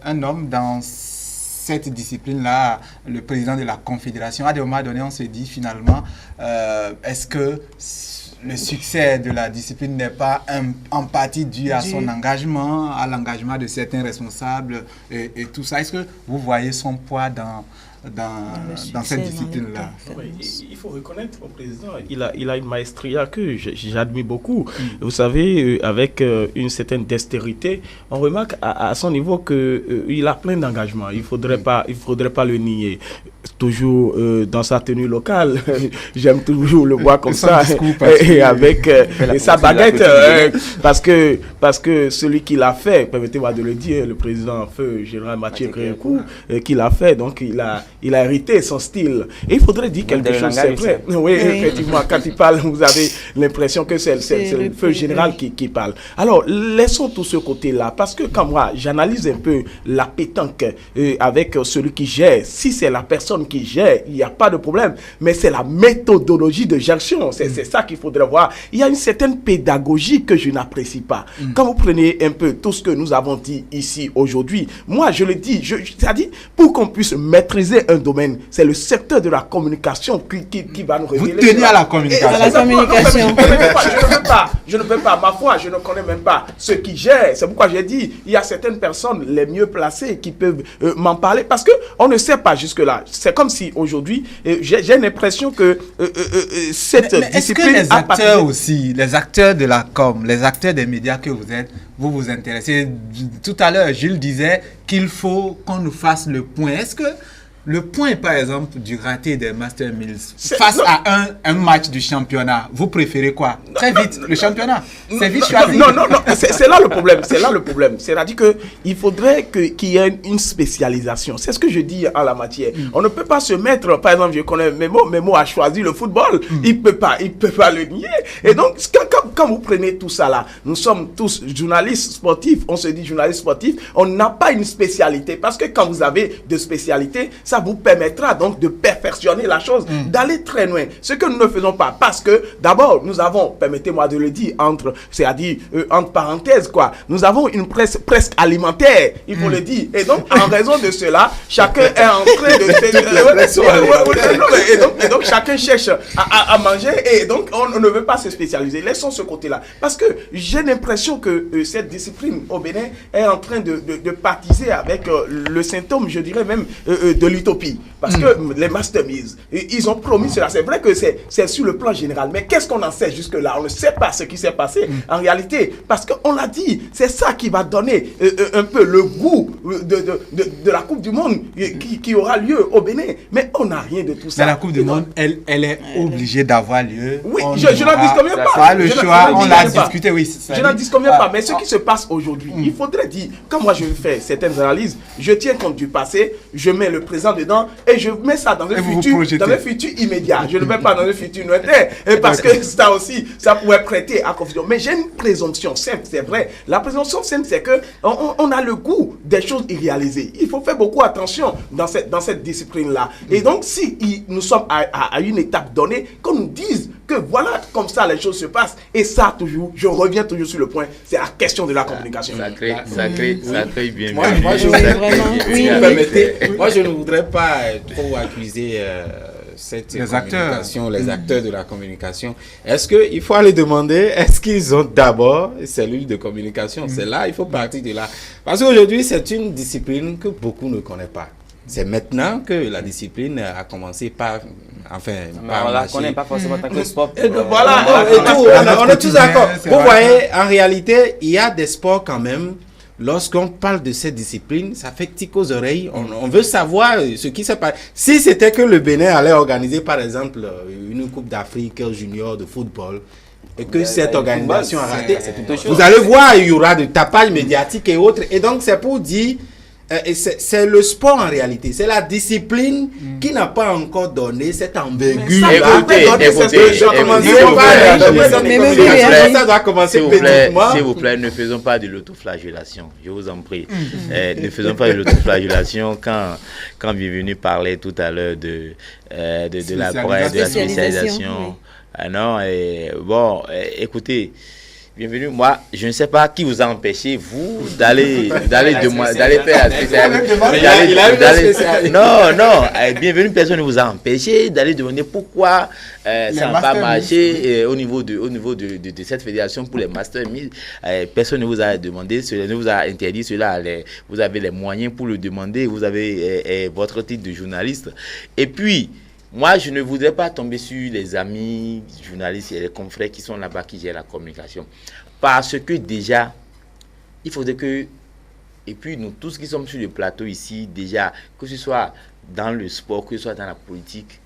un homme dans cette discipline-là, le président de la Confédération. À des moments donnés, on se dit finalement, est-ce que le succès de la discipline n'est pas en partie dû à son engagement, à l'engagement de certains responsables et tout ça? Est-ce que vous voyez son poids dans cette discipline-là? Il faut reconnaître au président, il a une maestria que j'admire beaucoup. Vous savez, avec une certaine dextérité, on remarque à son niveau qu'il a plein d'engagement. Il faudrait pas le nier. Toujours dans sa tenue locale, j'aime toujours le voir comme ça, et avec sa baguette, parce que celui qui l'a fait, permettez-moi de le dire, le président feu général Mathieu Crécourt, qui l'a fait, donc il a hérité son style. Et il faudrait dire quelque chose, c'est vrai. Oui, effectivement, quand il parle, vous avez l'impression que c'est le feu général qui parle. Alors, laissons tout ce côté-là, parce que quand moi, j'analyse un peu la pétanque avec celui qui gère, si c'est la personne qui gère, il n'y a pas de problème, mais c'est la méthodologie de gestion, c'est ça qu'il faudrait voir. Il y a une certaine pédagogie que je n'apprécie pas. Quand vous prenez un peu tout ce que nous avons dit ici aujourd'hui, moi je le dis, c'est-à-dire pour qu'on puisse maîtriser un domaine, c'est le secteur de la communication qui va nous révéler. Vous tenez à la communication. À la communication. Je ne peux pas, ma foi, je ne connais même pas ceux qui gèrent. C'est pourquoi j'ai dit, il y a certaines personnes les mieux placées qui peuvent m'en parler, parce qu'on ne sait pas jusque-là. C'est comme si aujourd'hui, j'ai l'impression que cette discipline... Est-ce que les acteurs aussi, les acteurs de la com, les acteurs des médias que vous êtes, vous intéressez? Tout à l'heure, Jules disait qu'il faut qu'on nous fasse le point. Est-ce que le point, par exemple, du raté des Masters 1000 face à un match du championnat, vous préférez quoi? Très vite, le championnat. C'est vite choisi. Non, c'est là le problème. C'est là le problème. C'est-à-dire qu'il faudrait qu'il y ait une spécialisation. C'est ce que je dis en la matière. On ne peut pas se mettre, par exemple, je connais Memo a choisi le football. Il peut pas le nier. Et donc, quand vous prenez tout ça là, nous sommes tous journalistes sportifs. On se dit journalistes sportifs. On n'a pas une spécialité. Parce que quand vous avez de spécialité, ça vous permettra donc de perfectionner la chose, d'aller très loin. Ce que nous ne faisons pas, parce que d'abord, nous avons, permettez-moi de le dire, entre parenthèses, quoi, nous avons une presse presque alimentaire, il faut le dire. Et donc, en raison de cela, chacun est en train de... et donc, chacun cherche à manger, et donc, on ne veut pas se spécialiser. Laissons ce côté-là. Parce que j'ai l'impression que cette discipline au Bénin est en train de baptiser avec le symptôme, je dirais même, de l'utopie. Parce que les Masters 1000, ils ont promis cela. C'est vrai que c'est sur le plan général. Mais qu'est-ce qu'on en sait jusque-là? On ne sait pas ce qui s'est passé en réalité. Parce qu'on l'a dit, c'est ça qui va donner un peu le goût de la Coupe du Monde qui aura lieu au Bénin. Mais on n'a rien de tout ça. Mais la Coupe du Monde, elle est obligée d'avoir lieu. Oui, je n'en dis combien pas. Pas le choix, on l'a discuté, oui. Je n'en dis combien pas. Mais ce qui se passe aujourd'hui, il faudrait dire, quand moi je fais certaines analyses, je tiens compte du passé, je mets le présent dedans et je mets ça dans un futur immédiat. Je ne mets pas dans un futur lointain parce que ça aussi, ça pourrait prêter à confusion. Mais j'ai une présomption simple, c'est vrai. La présomption simple, c'est que on a le goût des choses irréalisées. Il faut faire beaucoup attention dans cette discipline-là. Et donc, si nous sommes à une étape donnée, qu'on nous dise que voilà comme ça les choses se passent. Et ça, toujours, je reviens toujours sur le point, c'est la question de la communication. Ça crée bien. Moi, je ne voudrais pas trop accuser les acteurs de la communication. Est-ce qu'il faut aller demander, est-ce qu'ils ont d'abord une cellule de communication? C'est là, il faut partir de là. Parce qu'aujourd'hui, c'est une discipline que beaucoup ne connaissent pas. C'est maintenant que la discipline a commencé par... Enfin, on ne la connaît pas forcément tant que sport. Voilà, on est tous d'accord. Vous voyez, en réalité, il y a des sports quand même. Lorsqu'on parle de cette discipline, ça fait tic aux oreilles. On veut savoir ce qui se passe. Si c'était que le Bénin allait organiser, par exemple, une Coupe d'Afrique junior de football, et que cette organisation a raté, vous allez voir, il y aura de tapage médiatique et autres. Et donc, c'est pour dire... c'est le sport en réalité, c'est la discipline qui n'a pas encore donné cette envergure. S'il vous plaît, ne faisons pas de l'autoflagellation, je vous en prie. Ne faisons pas de l'autoflagellation quand Bienvenue parlait tout à l'heure de la spécialisation. Non, bon, écoutez. Bienvenue. Moi, je ne sais pas qui vous a empêché, vous, d'aller faire la spécialité. Non. Bienvenue, personne ne vous a empêché d'aller demander pourquoi ça n'a pas marché au niveau de cette fédération pour les Masters. Personne ne vous a demandé, ne vous a interdit cela. Vous avez les moyens pour le demander. Vous avez votre titre de journaliste. Et puis, moi, je ne voudrais pas tomber sur les amis journalistes et les confrères qui sont là-bas, qui gèrent la communication. Parce que déjà, il faudrait que, et puis nous tous qui sommes sur le plateau ici, déjà, que ce soit dans le sport, que ce soit dans la politique,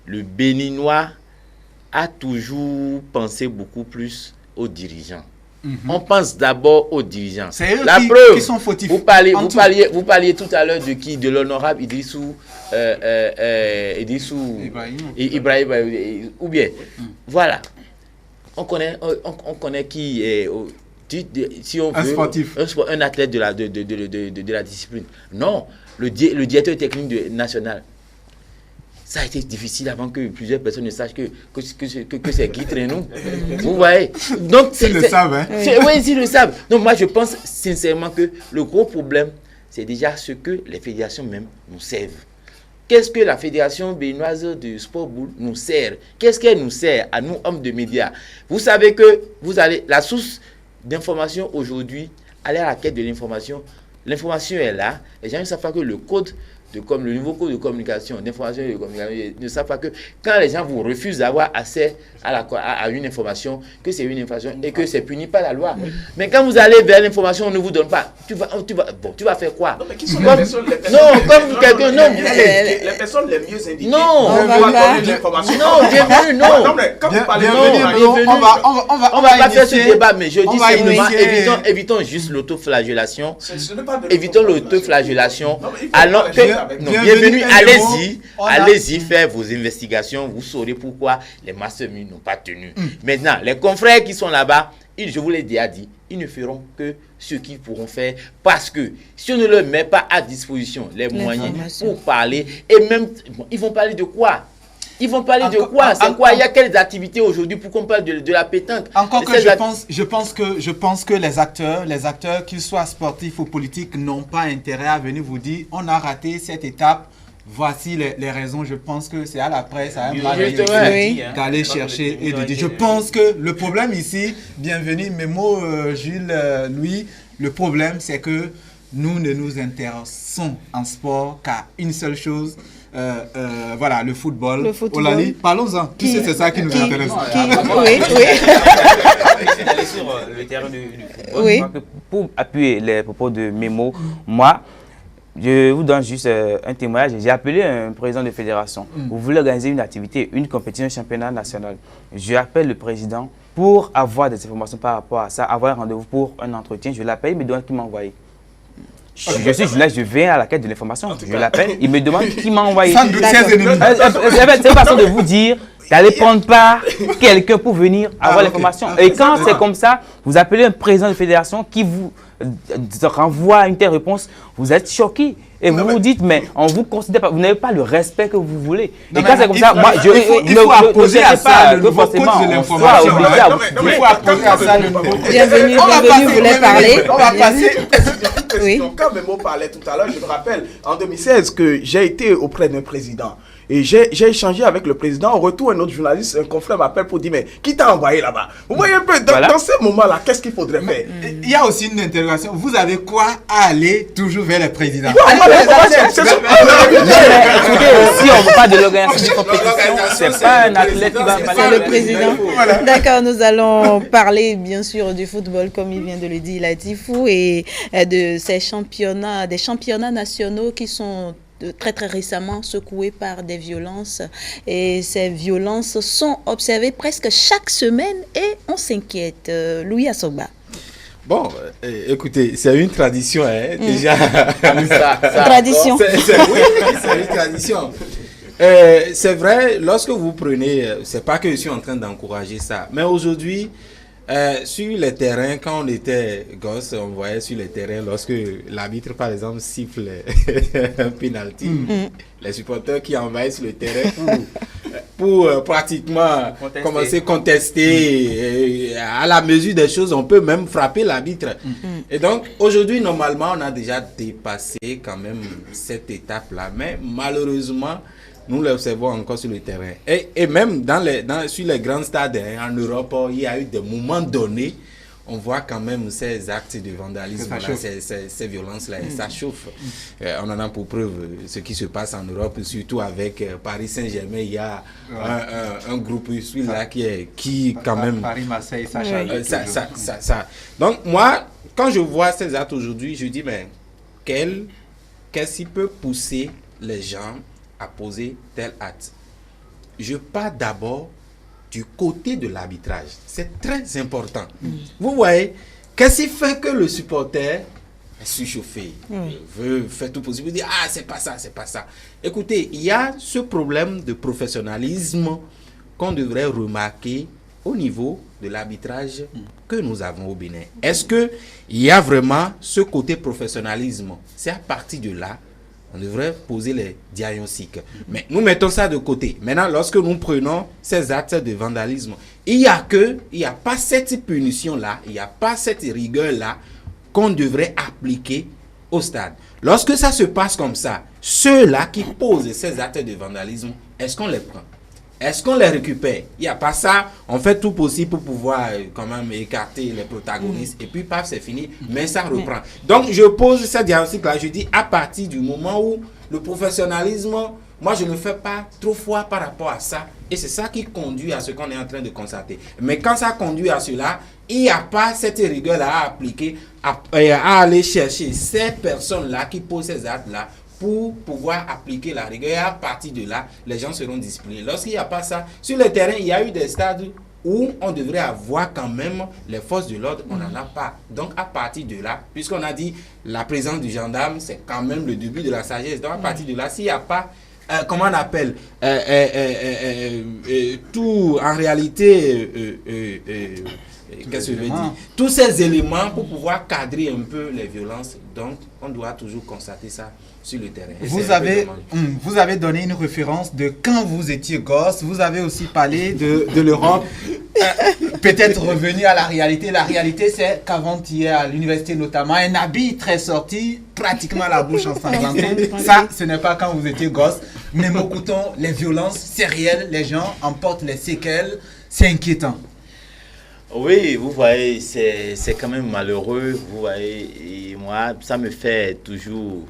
le Béninois a toujours pensé beaucoup plus aux dirigeants. On pense d'abord aux dirigeants. C'est eux qui sont fautifs. Vous parliez tout à l'heure de qui? De l'honorable Idrissou Ibrahim, ou bien, voilà. On connaît qui est, si on veut, un sportif, un athlète de la discipline. Non, le directeur technique national. Ça a été difficile avant que plusieurs personnes ne sachent que c'est Guy Trenou. Vous voyez? Donc, ils le savent. Hein? Oui, ils le savent. Donc, moi, je pense sincèrement que le gros problème, c'est déjà ce que les fédérations même nous servent. Qu'est-ce que la Fédération béninoise de sport boule nous sert? Qu'est-ce qu'elle nous sert à nous, hommes de médias? Vous savez que la source d'information aujourd'hui, aller à la quête de l'information. L'information est là. Les gens ne savent pas que le nouveau code de communication, d'information et de communication, ne savent pas que quand les gens vous refusent d'avoir accès à une information, que c'est une information et que c'est puni par la loi. Mais quand vous allez vers l'information, on ne vous donne pas. Tu vas faire quoi? Non, mais qui sont les personnes les personnes les mieux indiquées? Non, bienvenue, non. Non, mais quand vous parlez on va pas faire ce débat, mais je dis simplement, évitons juste l'autoflagellation. Évitons l'autoflagellation. Bienvenue, allez-y faire vos investigations, vous saurez pourquoi les Masters n'ont pas tenu. Maintenant, les confrères qui sont là-bas, je vous l'ai déjà dit, ils ne feront que ce qu'ils pourront faire parce que si on ne leur met pas à disposition les moyens pour parler, et même, ils vont parler de quoi? Ils vont parler de quoi? C'est quoi? Il y a quelles activités aujourd'hui pour qu'on parle de la pétanque? Encore que je pense que les acteurs, qu'ils soient sportifs ou politiques, n'ont pas intérêt à venir vous dire on a raté cette étape. Voici les raisons. Je pense que c'est à la presse, à un d'aller chercher et de dire. Je pense que le problème ici, bienvenue, mes mots, Jules, Louis, le problème c'est que nous ne nous intéressons en sport qu'à une seule chose. Voilà, le football. Olali, parlons-en. Tu sais, c'est ça qui nous intéresse. Oui. D'aller sur le terrain du football. Oui. Pour appuyer les propos de Mémo, moi, je vous donne juste un témoignage. J'ai appelé un président de fédération. Vous voulez organiser une activité, une compétition, un championnat national. Je appelle le président pour avoir des informations par rapport à ça, avoir un rendez-vous pour un entretien. Je l'appelle, il me demande qui m'a envoyé. Je suis journaliste, je viens à la quête de l'information. Je l'appelle, il me demande qui m'a envoyé. C'est une façon de vous dire d'aller prendre part quelqu'un pour venir avoir l'information. Et quand c'est comme ça, vous appelez un président de fédération qui vous renvoie à une telle réponse, vous êtes choqué. Et vous vous dites, mais on vous considère pas, vous n'avez pas le respect que vous voulez. Non, et quand c'est comme ça, moi, il faut apposer à ça le nouveau coach de l'information. Il faut apposer à ça le nouveau coach. Bienvenue, vous voulez parler. On va passer. Oui. Quand Memo parlait tout à l'heure, je me rappelle en 2016 que j'ai été auprès d'un président. Et j'ai échangé avec le président. En retour, un autre journaliste, un confrère m'appelle pour dire, mais qui t'a envoyé là-bas? Vous voyez un peu, dans ce moment-là, qu'est-ce qu'il faudrait faire? Il y a aussi une interrogation. Vous avez quoi à aller toujours vers le président? Si on ne veut pas de l'organisation de compétition, c'est pas un athlète qui va C'est le président. D'accord, nous allons parler bien sûr du football, comme il vient de le dire, Latifou, et de ces championnats, des championnats nationaux qui sont très récemment secoués par des violences, et ces violences sont observées presque chaque semaine et on s'inquiète. Louis Asogba. Bon, écoutez, c'est une tradition, hein, déjà. Tradition. Oui, c'est une tradition. C'est vrai, lorsque vous prenez, c'est pas que je suis en train d'encourager ça, mais aujourd'hui, sur les terrains, quand on était gosse, on voyait sur les terrains, lorsque l'arbitre, par exemple, siffle un penalty, les supporters qui envahissent le terrain pour pratiquement commencer à contester. Et à la mesure des choses, on peut même frapper l'arbitre. Et donc, aujourd'hui, normalement, on a déjà dépassé quand même cette étape-là. Mais malheureusement, nous l'observons encore sur le terrain. Et même sur les grands stades en Europe, il y a eu des moments donnés, on voit quand même ces actes de vandalisme, ces violences-là, et ça chauffe. On en a pour preuve ce qui se passe en Europe, surtout avec Paris Saint-Germain. Il y a un groupe là qui quand même... Paris-Marseille, ça. Donc moi, quand je vois ces actes aujourd'hui, je dis, mais qu'est-ce qui peut pousser les gens à poser tel acte? Je pars d'abord du côté de l'arbitrage. C'est très important. Vous voyez, qu'est-ce qui fait que le supporter est surchauffé, veut faire tout possible, dire ah c'est pas ça, c'est pas ça. Écoutez, il y a ce problème de professionnalisme qu'on devrait remarquer au niveau de l'arbitrage que nous avons au Bénin. Est-ce que il y a vraiment ce côté professionnalisme? C'est à partir de là on devrait poser les diagnostics. Mais nous mettons ça de côté. Maintenant, lorsque nous prenons ces actes de vandalisme, il n'y a pas cette punition-là, il n'y a pas cette rigueur-là qu'on devrait appliquer au stade. Lorsque ça se passe comme ça, ceux-là qui posent ces actes de vandalisme, est-ce qu'on les prend? Est-ce qu'on les récupère? Il n'y a pas ça. On fait tout possible pour pouvoir quand même écarter les protagonistes. Et puis, paf, c'est fini. Mais ça reprend. Donc, je pose ce diagnostic-là. Je dis, à partir du moment où le professionnalisme, moi, je ne fais pas trop foi par rapport à ça. Et c'est ça qui conduit à ce qu'on est en train de constater. Mais quand ça conduit à cela, il n'y a pas cette rigueur-là à appliquer, à aller chercher ces personnes-là qui posent ces actes-là pour pouvoir appliquer la rigueur. Et à partir de là, les gens seront disciplinés. Lorsqu'il n'y a pas ça, sur le terrain, il y a eu des stades où on devrait avoir quand même les forces de l'ordre, on n'en a pas. Donc à partir de là, puisqu'on a dit la présence du gendarme, c'est quand même le début de la sagesse. Donc à partir de là, s'il n'y a pas, comment on appelle, tout en réalité, qu'est-ce que je veux dire? Tous ces éléments pour pouvoir cadrer un peu les violences. Donc on doit toujours constater ça sur le terrain. Vous avez donné une référence de quand vous étiez gosse. Vous avez aussi parlé de l'Europe. Peut-être revenu à la réalité. La réalité, c'est qu'avant-hier, à l'université notamment, un arbitre est sorti pratiquement la bouche ensanglantée. Ça, ce n'est pas quand vous étiez gosse. Mais écoutons, les violences, c'est réel. Les gens emportent les séquelles. C'est inquiétant. Oui, vous voyez, c'est quand même malheureux. Vous voyez, et moi, ça me fait toujours...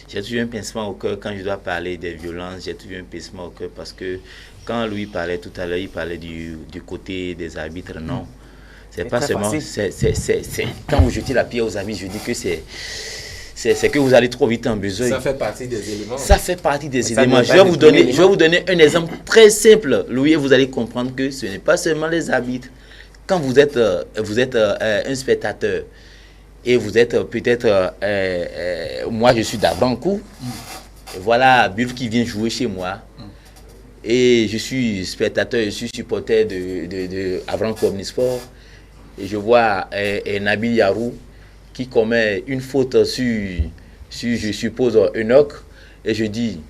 J'ai toujours un pincement au cœur quand je dois parler des violences. J'ai toujours un pincement au cœur parce que quand Louis parlait tout à l'heure, il parlait du côté des arbitres. Non, c'est pas seulement... Quand vous jetez la pierre aux amis, je dis que c'est que vous allez trop vite en besoin. Ça fait partie des éléments. Ça fait partie des éléments. Je vais vous donner un exemple très simple. Louis, vous allez comprendre que ce n'est pas seulement les arbitres. Quand vous êtes un spectateur, et vous êtes peut-être, moi je suis d'Avrancourt, voilà Bulf qui vient jouer chez moi, et je suis spectateur, je suis supporter de Avrancourt Omnisport, et je vois Nabil Yarou qui commet une faute sur je suppose, Enoch, et je dis,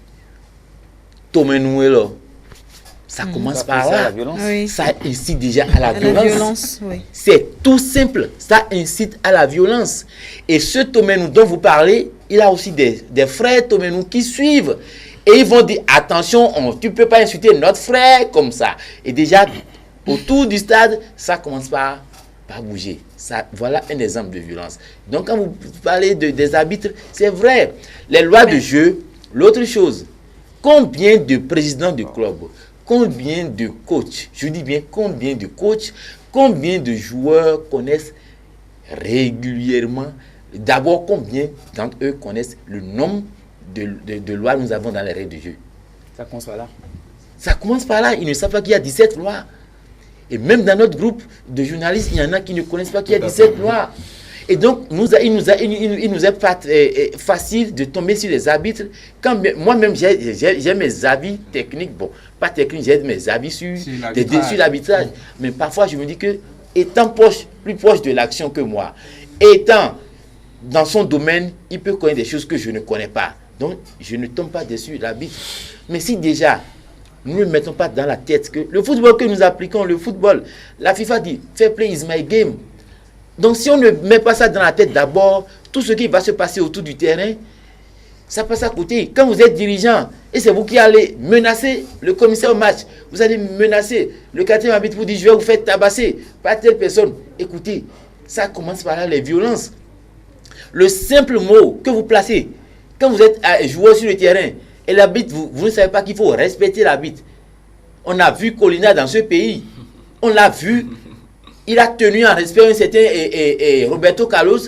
Tomez-nous là. Ça commence par là. Oui. Ça incite déjà à la violence. Oui. C'est tout simple. Ça incite à la violence. Et ce Tomez-nous dont vous parlez, il a aussi des frères Tomez-nous qui suivent. Et ils vont dire, attention, tu ne peux pas insulter notre frère comme ça. Et déjà, autour du stade, ça commence par bouger. Ça, voilà un exemple de violence. Donc, quand vous parlez des arbitres, c'est vrai. Les lois de jeu, l'autre chose, combien de présidents de club, combien de coachs, je dis bien combien de coachs, combien de joueurs connaissent régulièrement, d'abord combien d'entre eux connaissent le nombre de lois que nous avons dans les règles de jeu. Ça commence par là. Ça commence par là, ils ne savent pas qu'il y a 17 lois. Et même dans notre groupe de journalistes, il y en a qui ne connaissent pas qu'il y a 17 lois. Et donc, il nous est pas facile de tomber sur les arbitres. Quand moi-même, j'ai mes avis techniques. Bon, pas techniques, j'ai mes avis sur l'arbitrage. Mais parfois, je me dis que, étant plus proche de l'action que moi, étant dans son domaine, il peut connaître des choses que je ne connais pas. Donc, je ne tombe pas dessus l'arbitre. Mais si déjà, nous ne mettons pas dans la tête que le football que nous appliquons, le football, la FIFA dit, fair play is my game. Donc, si on ne met pas ça dans la tête d'abord, tout ce qui va se passer autour du terrain, ça passe à côté. Quand vous êtes dirigeant, et c'est vous qui allez menacer le commissaire au match, vous allez menacer le quatrième arbitre, vous dites, je vais vous faire tabasser par telle personne. Écoutez, ça commence par là, les violences. Le simple mot que vous placez, quand vous êtes joueur sur le terrain, et l'arbitre, vous ne savez pas qu'il faut respecter l'arbitre. On a vu Colina dans ce pays. On l'a vu. Il a tenu en respect un certain Roberto Carlos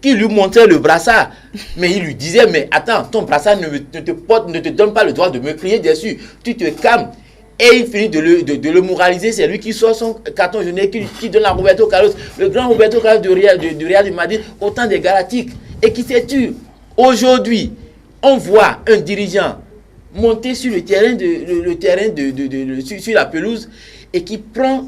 qui lui montrait le brassard. Mais il lui disait, mais attends, ton brassard ne te donne pas le droit de me crier dessus. Tu te calmes. Et il finit de le moraliser. C'est lui qui sort son carton jaune qui donne à Roberto Carlos. Le grand Roberto Carlos de Real Madrid, au temps des Galactiques. Et qui s'est tué. Aujourd'hui, on voit un dirigeant monter sur le terrain, sur la pelouse et qui prend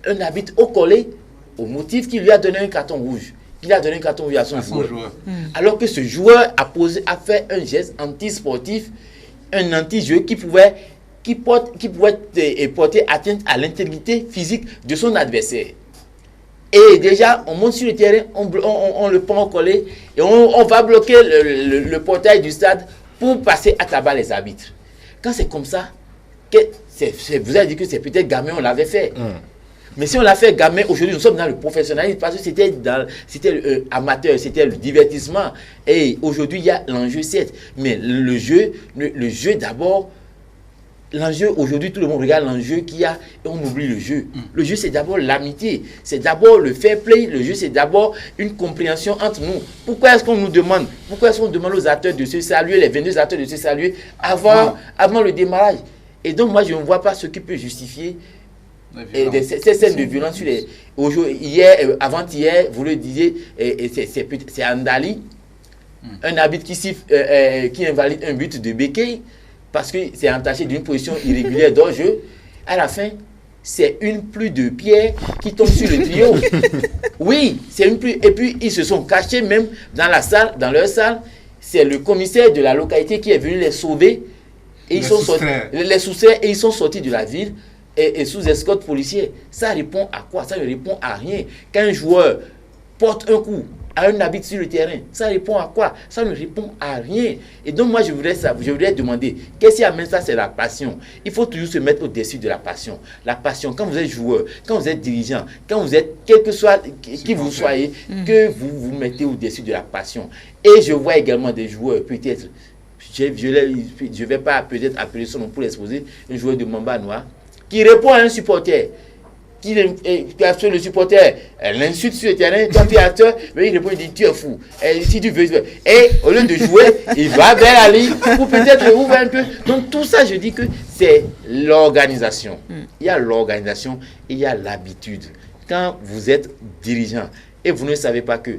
un arbitre au collet au motif qu'il lui a donné un carton rouge. Il a donné un carton rouge à son joueur. Alors que ce joueur a fait un geste anti-sportif, un anti-jeu qui pouvait porter atteinte à l'intégrité physique de son adversaire. Et déjà, on monte sur le terrain, on le prend au collet et on va bloquer le portail du stade pour passer à tabac les arbitres. Quand c'est comme ça, vous avez dit que c'est peut-être gamin, on l'avait fait. Mais si on l'a fait gamin, aujourd'hui nous sommes dans le professionnalisme parce que c'était amateur, c'était le divertissement. Et aujourd'hui, il y a l'enjeu 7. Mais le jeu d'abord, l'enjeu, aujourd'hui, tout le monde regarde l'enjeu qu'il y a et on oublie le jeu. Le jeu, c'est d'abord l'amitié. C'est d'abord le fair play. Le jeu, c'est d'abord une compréhension entre nous. Pourquoi est-ce qu'on demande aux acteurs de se saluer, les 22 acteurs de se saluer avant le démarrage? Et donc, moi, je ne vois pas ce qui peut justifier ces scènes de violence sur les... Avant-hier, vous le disiez, c'est Andali, un arbitre qui invalide un but de Béquet, parce que c'est entaché d'une position irrégulière d'hors-jeu. À la fin, c'est une pluie de pierres qui tombe sur le trio. Oui, c'est une pluie. Et puis, ils se sont cachés même dans leur salle. C'est le commissaire de la localité qui est venu les sauver. Et ils sont soustraits et ils sont sortis de la ville et sous escorte policière. Ça répond à quoi? Ça ne répond à rien. Quand un joueur porte un coup à un arbitre sur le terrain, ça répond à quoi? Ça ne répond à rien. Et donc moi je voudrais demander, qu'est-ce qui amène ça? C'est la passion. Il faut toujours se mettre au-dessus de la passion. La passion, quand vous êtes joueur, quand vous êtes dirigeant, quand vous êtes, quel que soit qui vous soyez, que vous vous mettez au-dessus de la passion. Et je vois également des joueurs, peut-être, je ne vais pas peut-être appeler son nom pour l'exposer, un joueur de Mamba Noir, qui répond à un supporter. Qui le supporter l'insulte sur le terrain, toi tu es acteur, mais il répond, il dit tu es fou. Et si tu veux, et au lieu de jouer, il va vers la ligne pour peut-être ouvrir un peu. Donc tout ça, je dis que c'est l'organisation. Il y a l'organisation et il y a l'habitude. Quand vous êtes dirigeant et vous ne savez pas que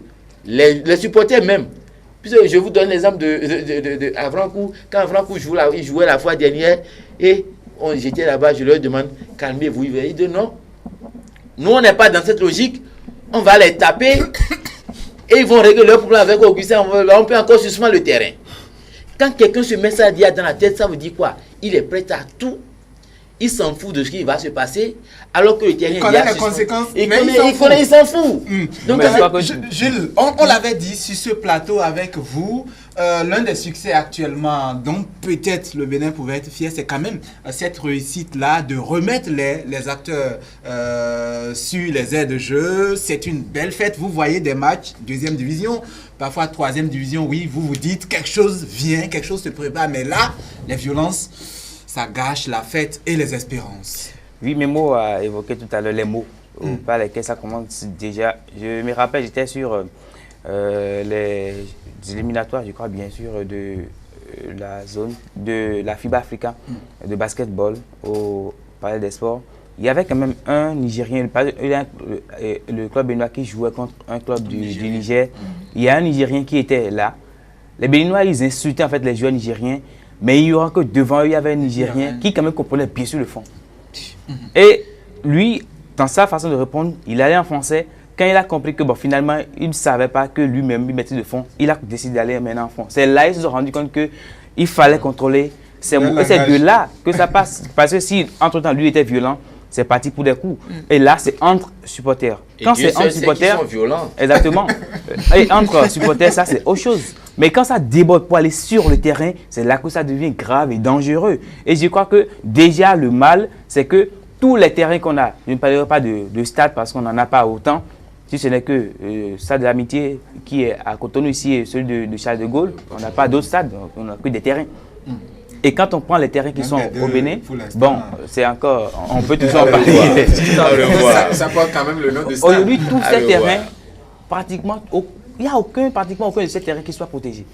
les supporters même, puisque je vous donne l'exemple de Avrancourt, quand Avrancourt il jouait la fois dernière et j'étais là-bas, je leur demande, calmez-vous, il dit non. Nous, on n'est pas dans cette logique. On va les taper et ils vont régler leur problème avec Augustin, on peut encore suspendre le terrain. Quand quelqu'un se met ça dans la tête, ça veut dire quoi? Il est prêt à tout. Il s'en fout de ce qui va se passer, alors que le terrain il connaît les conséquences. Il s'en fout. Donc, Jules, on l'avait dit sur ce plateau avec vous, l'un des succès actuellement, dont peut-être le Bénin pouvait être fier, c'est quand même cette réussite-là de remettre les acteurs sur les aires de jeu. C'est une belle fête. Vous voyez des matchs, deuxième division, parfois troisième division, oui, vous vous dites quelque chose vient, quelque chose se prépare, mais là, les violences, ça gâche la fête et les espérances. Oui, Memo a évoqué tout à l'heure les mots par lesquels ça commence déjà. Je me rappelle, j'étais sur les éliminatoires, je crois bien sûr, de la zone de la FIBA Africa de basketball au Palais des Sports. Il y avait quand même un Nigérien, le club béninois qui jouait contre un club du Niger. Il y a un Nigérien qui était là. Les Béninois, ils insultaient en fait les joueurs nigériens. Mais il y aura que devant eux, il y avait un Nigérien qui quand même comprenait bien sûr le fond. Et lui, dans sa façon de répondre, il allait en français. Quand il a compris que finalement, il ne savait pas que lui-même, il mettait de fond, il a décidé d'aller maintenant en fond. C'est là qu'ils se sont rendus compte qu'il fallait contrôler ces mots. Et c'est de là que ça passe. Parce que si, entre-temps, lui était violent, c'est parti pour des coups. Et là, c'est entre supporters. Quand c'est entre supporters, sont violents. Exactement. Et entre supporters, ça c'est autre chose. Mais quand ça déborde pour aller sur le terrain, c'est là que ça devient grave et dangereux. Et je crois que déjà le mal, c'est que tous les terrains qu'on a, je ne parlerai pas de stade parce qu'on n'en a pas autant, si ce n'est que le stade de l'Amitié qui est à Cotonou ici et celui de Charles de Gaulle, on n'a pas d'autres stades, on n'a que des terrains. Et quand on prend les terrains qui sont au Bénin, bon, c'est encore, on peut toujours en parler. Ça porte quand même le nom de stade. Aujourd'hui, tous ces terrains, pratiquement, il n'y a pratiquement aucun de ces terrains qui soit protégé.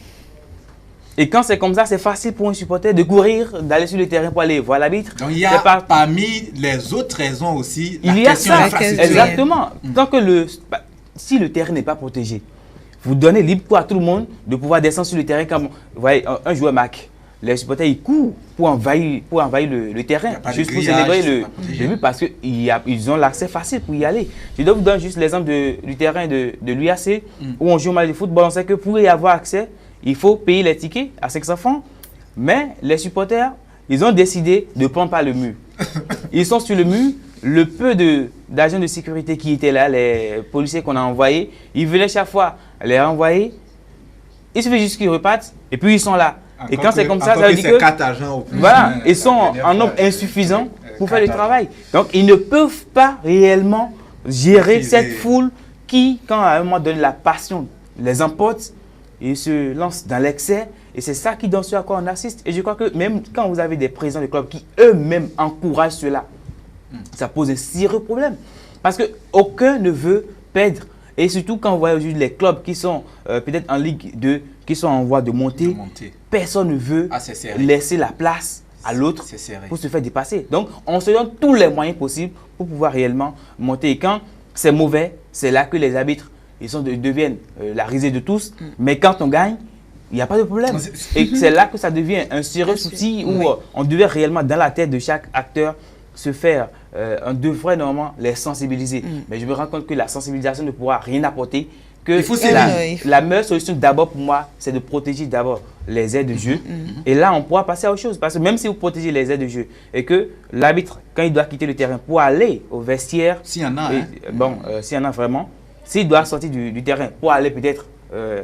Et quand c'est comme ça, c'est facile pour un supporter de courir, d'aller sur le terrain pour aller voir l'arbitre. Donc il y a parmi les autres raisons aussi, il y a ça, exactement. Tant que si le terrain n'est pas protégé, vous donnez libre cours à tout le monde de pouvoir descendre sur le terrain comme, vous voyez, un joueur marque. Les supporters, ils courent pour envahir le terrain, juste pour célébrer le but parce qu'ils ont l'accès facile pour y aller. Je dois vous donner juste l'exemple du terrain de l'UAC où on joue au match de football. On sait que pour y avoir accès, il faut payer les tickets à 500 francs. Mais les supporters, ils ont décidé de prendre par le mur. Ils sont sur le mur. Le peu d'agents de sécurité qui étaient là, les policiers qu'on a envoyés, ils venaient chaque fois les renvoyer. Il suffit juste qu'ils repartent et puis ils sont là. Et quand c'est comme ça, ça veut dire que voilà, ils sont en nombre insuffisant pour faire le travail. Donc, ils ne peuvent pas réellement gérer cette foule qui, quand à un moment donné, la passion les emporte, ils se lancent dans l'excès. Et c'est ça qui donne ce à quoi on assiste. Et je crois que même quand vous avez des présidents de clubs qui eux-mêmes encouragent cela, ça pose un sérieux problème. Parce qu'aucun ne veut perdre. Et surtout quand vous voyez aujourd'hui les clubs qui sont peut-être en Ligue 2, qui sont en voie de monter, personne ne veut laisser la place à l'autre pour se faire dépasser. Donc, on se donne tous les moyens possibles pour pouvoir réellement monter. Et quand c'est mauvais, c'est là que les arbitres deviennent la risée de tous. Mais quand on gagne, il n'y a pas de problème. Et c'est là que ça devient un sérieux souci où on devait réellement, dans la tête de chaque acteur, se faire, on devrait normalement les sensibiliser. Mais je me rends compte que la sensibilisation ne pourra rien apporter. Que la meilleure solution d'abord pour moi, c'est de protéger d'abord les aires de jeu. Et là, on pourra passer à autre chose. Parce que même si vous protégez les aires de jeu et que l'arbitre, quand il doit quitter le terrain pour aller au vestiaire, s'il y en a, s'il y en a vraiment, s'il doit sortir du terrain pour aller peut-être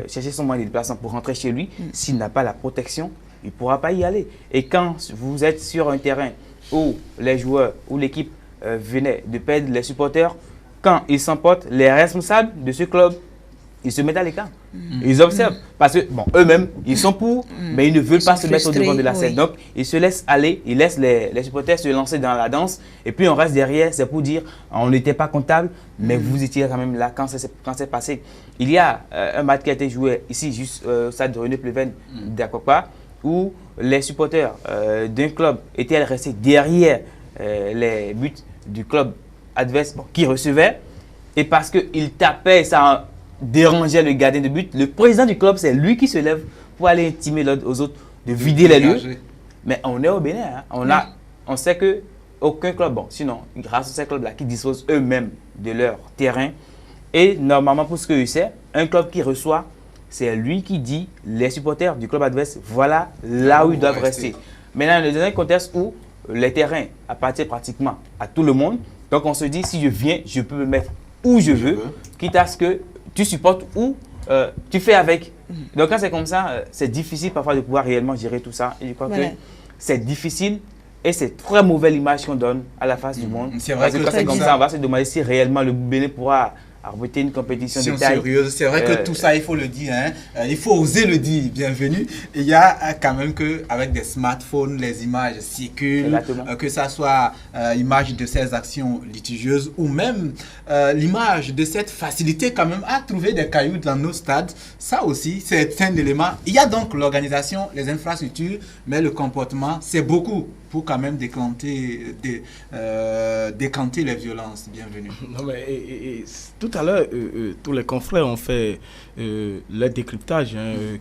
chercher son moyen de déplacement pour rentrer chez lui, s'il n'a pas la protection, il ne pourra pas y aller. Et quand vous êtes sur un terrain où les joueurs, où l'équipe venait de perdre les supporters, quand ils s'emportent, les responsables de ce club, ils se mettent à l'écart. Ils observent. Parce que, bon, eux-mêmes, ils sont pour, mais ils ne veulent pas se mettre au devant de la scène. Donc, ils se laissent aller, ils laissent les supporters se lancer dans la danse. Et puis, on reste derrière, c'est pour dire, on n'était pas comptable, mais vous étiez quand même là quand c'est passé. Il y a un match qui a été joué ici, juste au stade de René Pleven d'Akwakwa, où les supporters d'un club étaient restés derrière les buts du club adverse qui recevait. Et parce qu'ils tapaient, ça dérangeait le gardien de but, le président du club, c'est lui qui se lève pour aller intimer l'ordre aux autres de vider les lieux. Mais on est au Bénin. Hein. On sait qu'aucun club, sinon, grâce à ces clubs-là qui disposent eux-mêmes de leur terrain, Et normalement, pour ce que je sais, un club qui reçoit, c'est lui qui dit, les supporters du club adverse, voilà là où ils doivent rester. Maintenant, dans un contexte où les terrains appartiennent pratiquement à tout le monde, donc on se dit, si je viens, je peux me mettre où je veux, quitte à ce que tu supportes ou tu fais avec. Donc quand c'est comme ça, c'est difficile parfois de pouvoir réellement gérer tout ça. Et je crois que c'est difficile et c'est très mauvaise image qu'on donne à la face du monde. C'est vrai que quand c'est comme ça, on va se demander si réellement le Bénin pourra arbitrer une compétition de taille. Sérieuse. C'est vrai que tout ça, il faut le dire. Hein. Il faut oser le dire, bienvenue. Il y a quand même qu'avec des smartphones, les images circulent, que ça soit l'image de ces actions litigieuses ou même l'image de cette facilité quand même à trouver des cailloux dans nos stades. Ça aussi, c'est un élément. Il y a donc l'organisation, les infrastructures, mais le comportement, c'est beaucoup pour quand même décanter les violences. Bienvenue. Non, mais tout à l'heure, tous les confrères ont fait le décryptage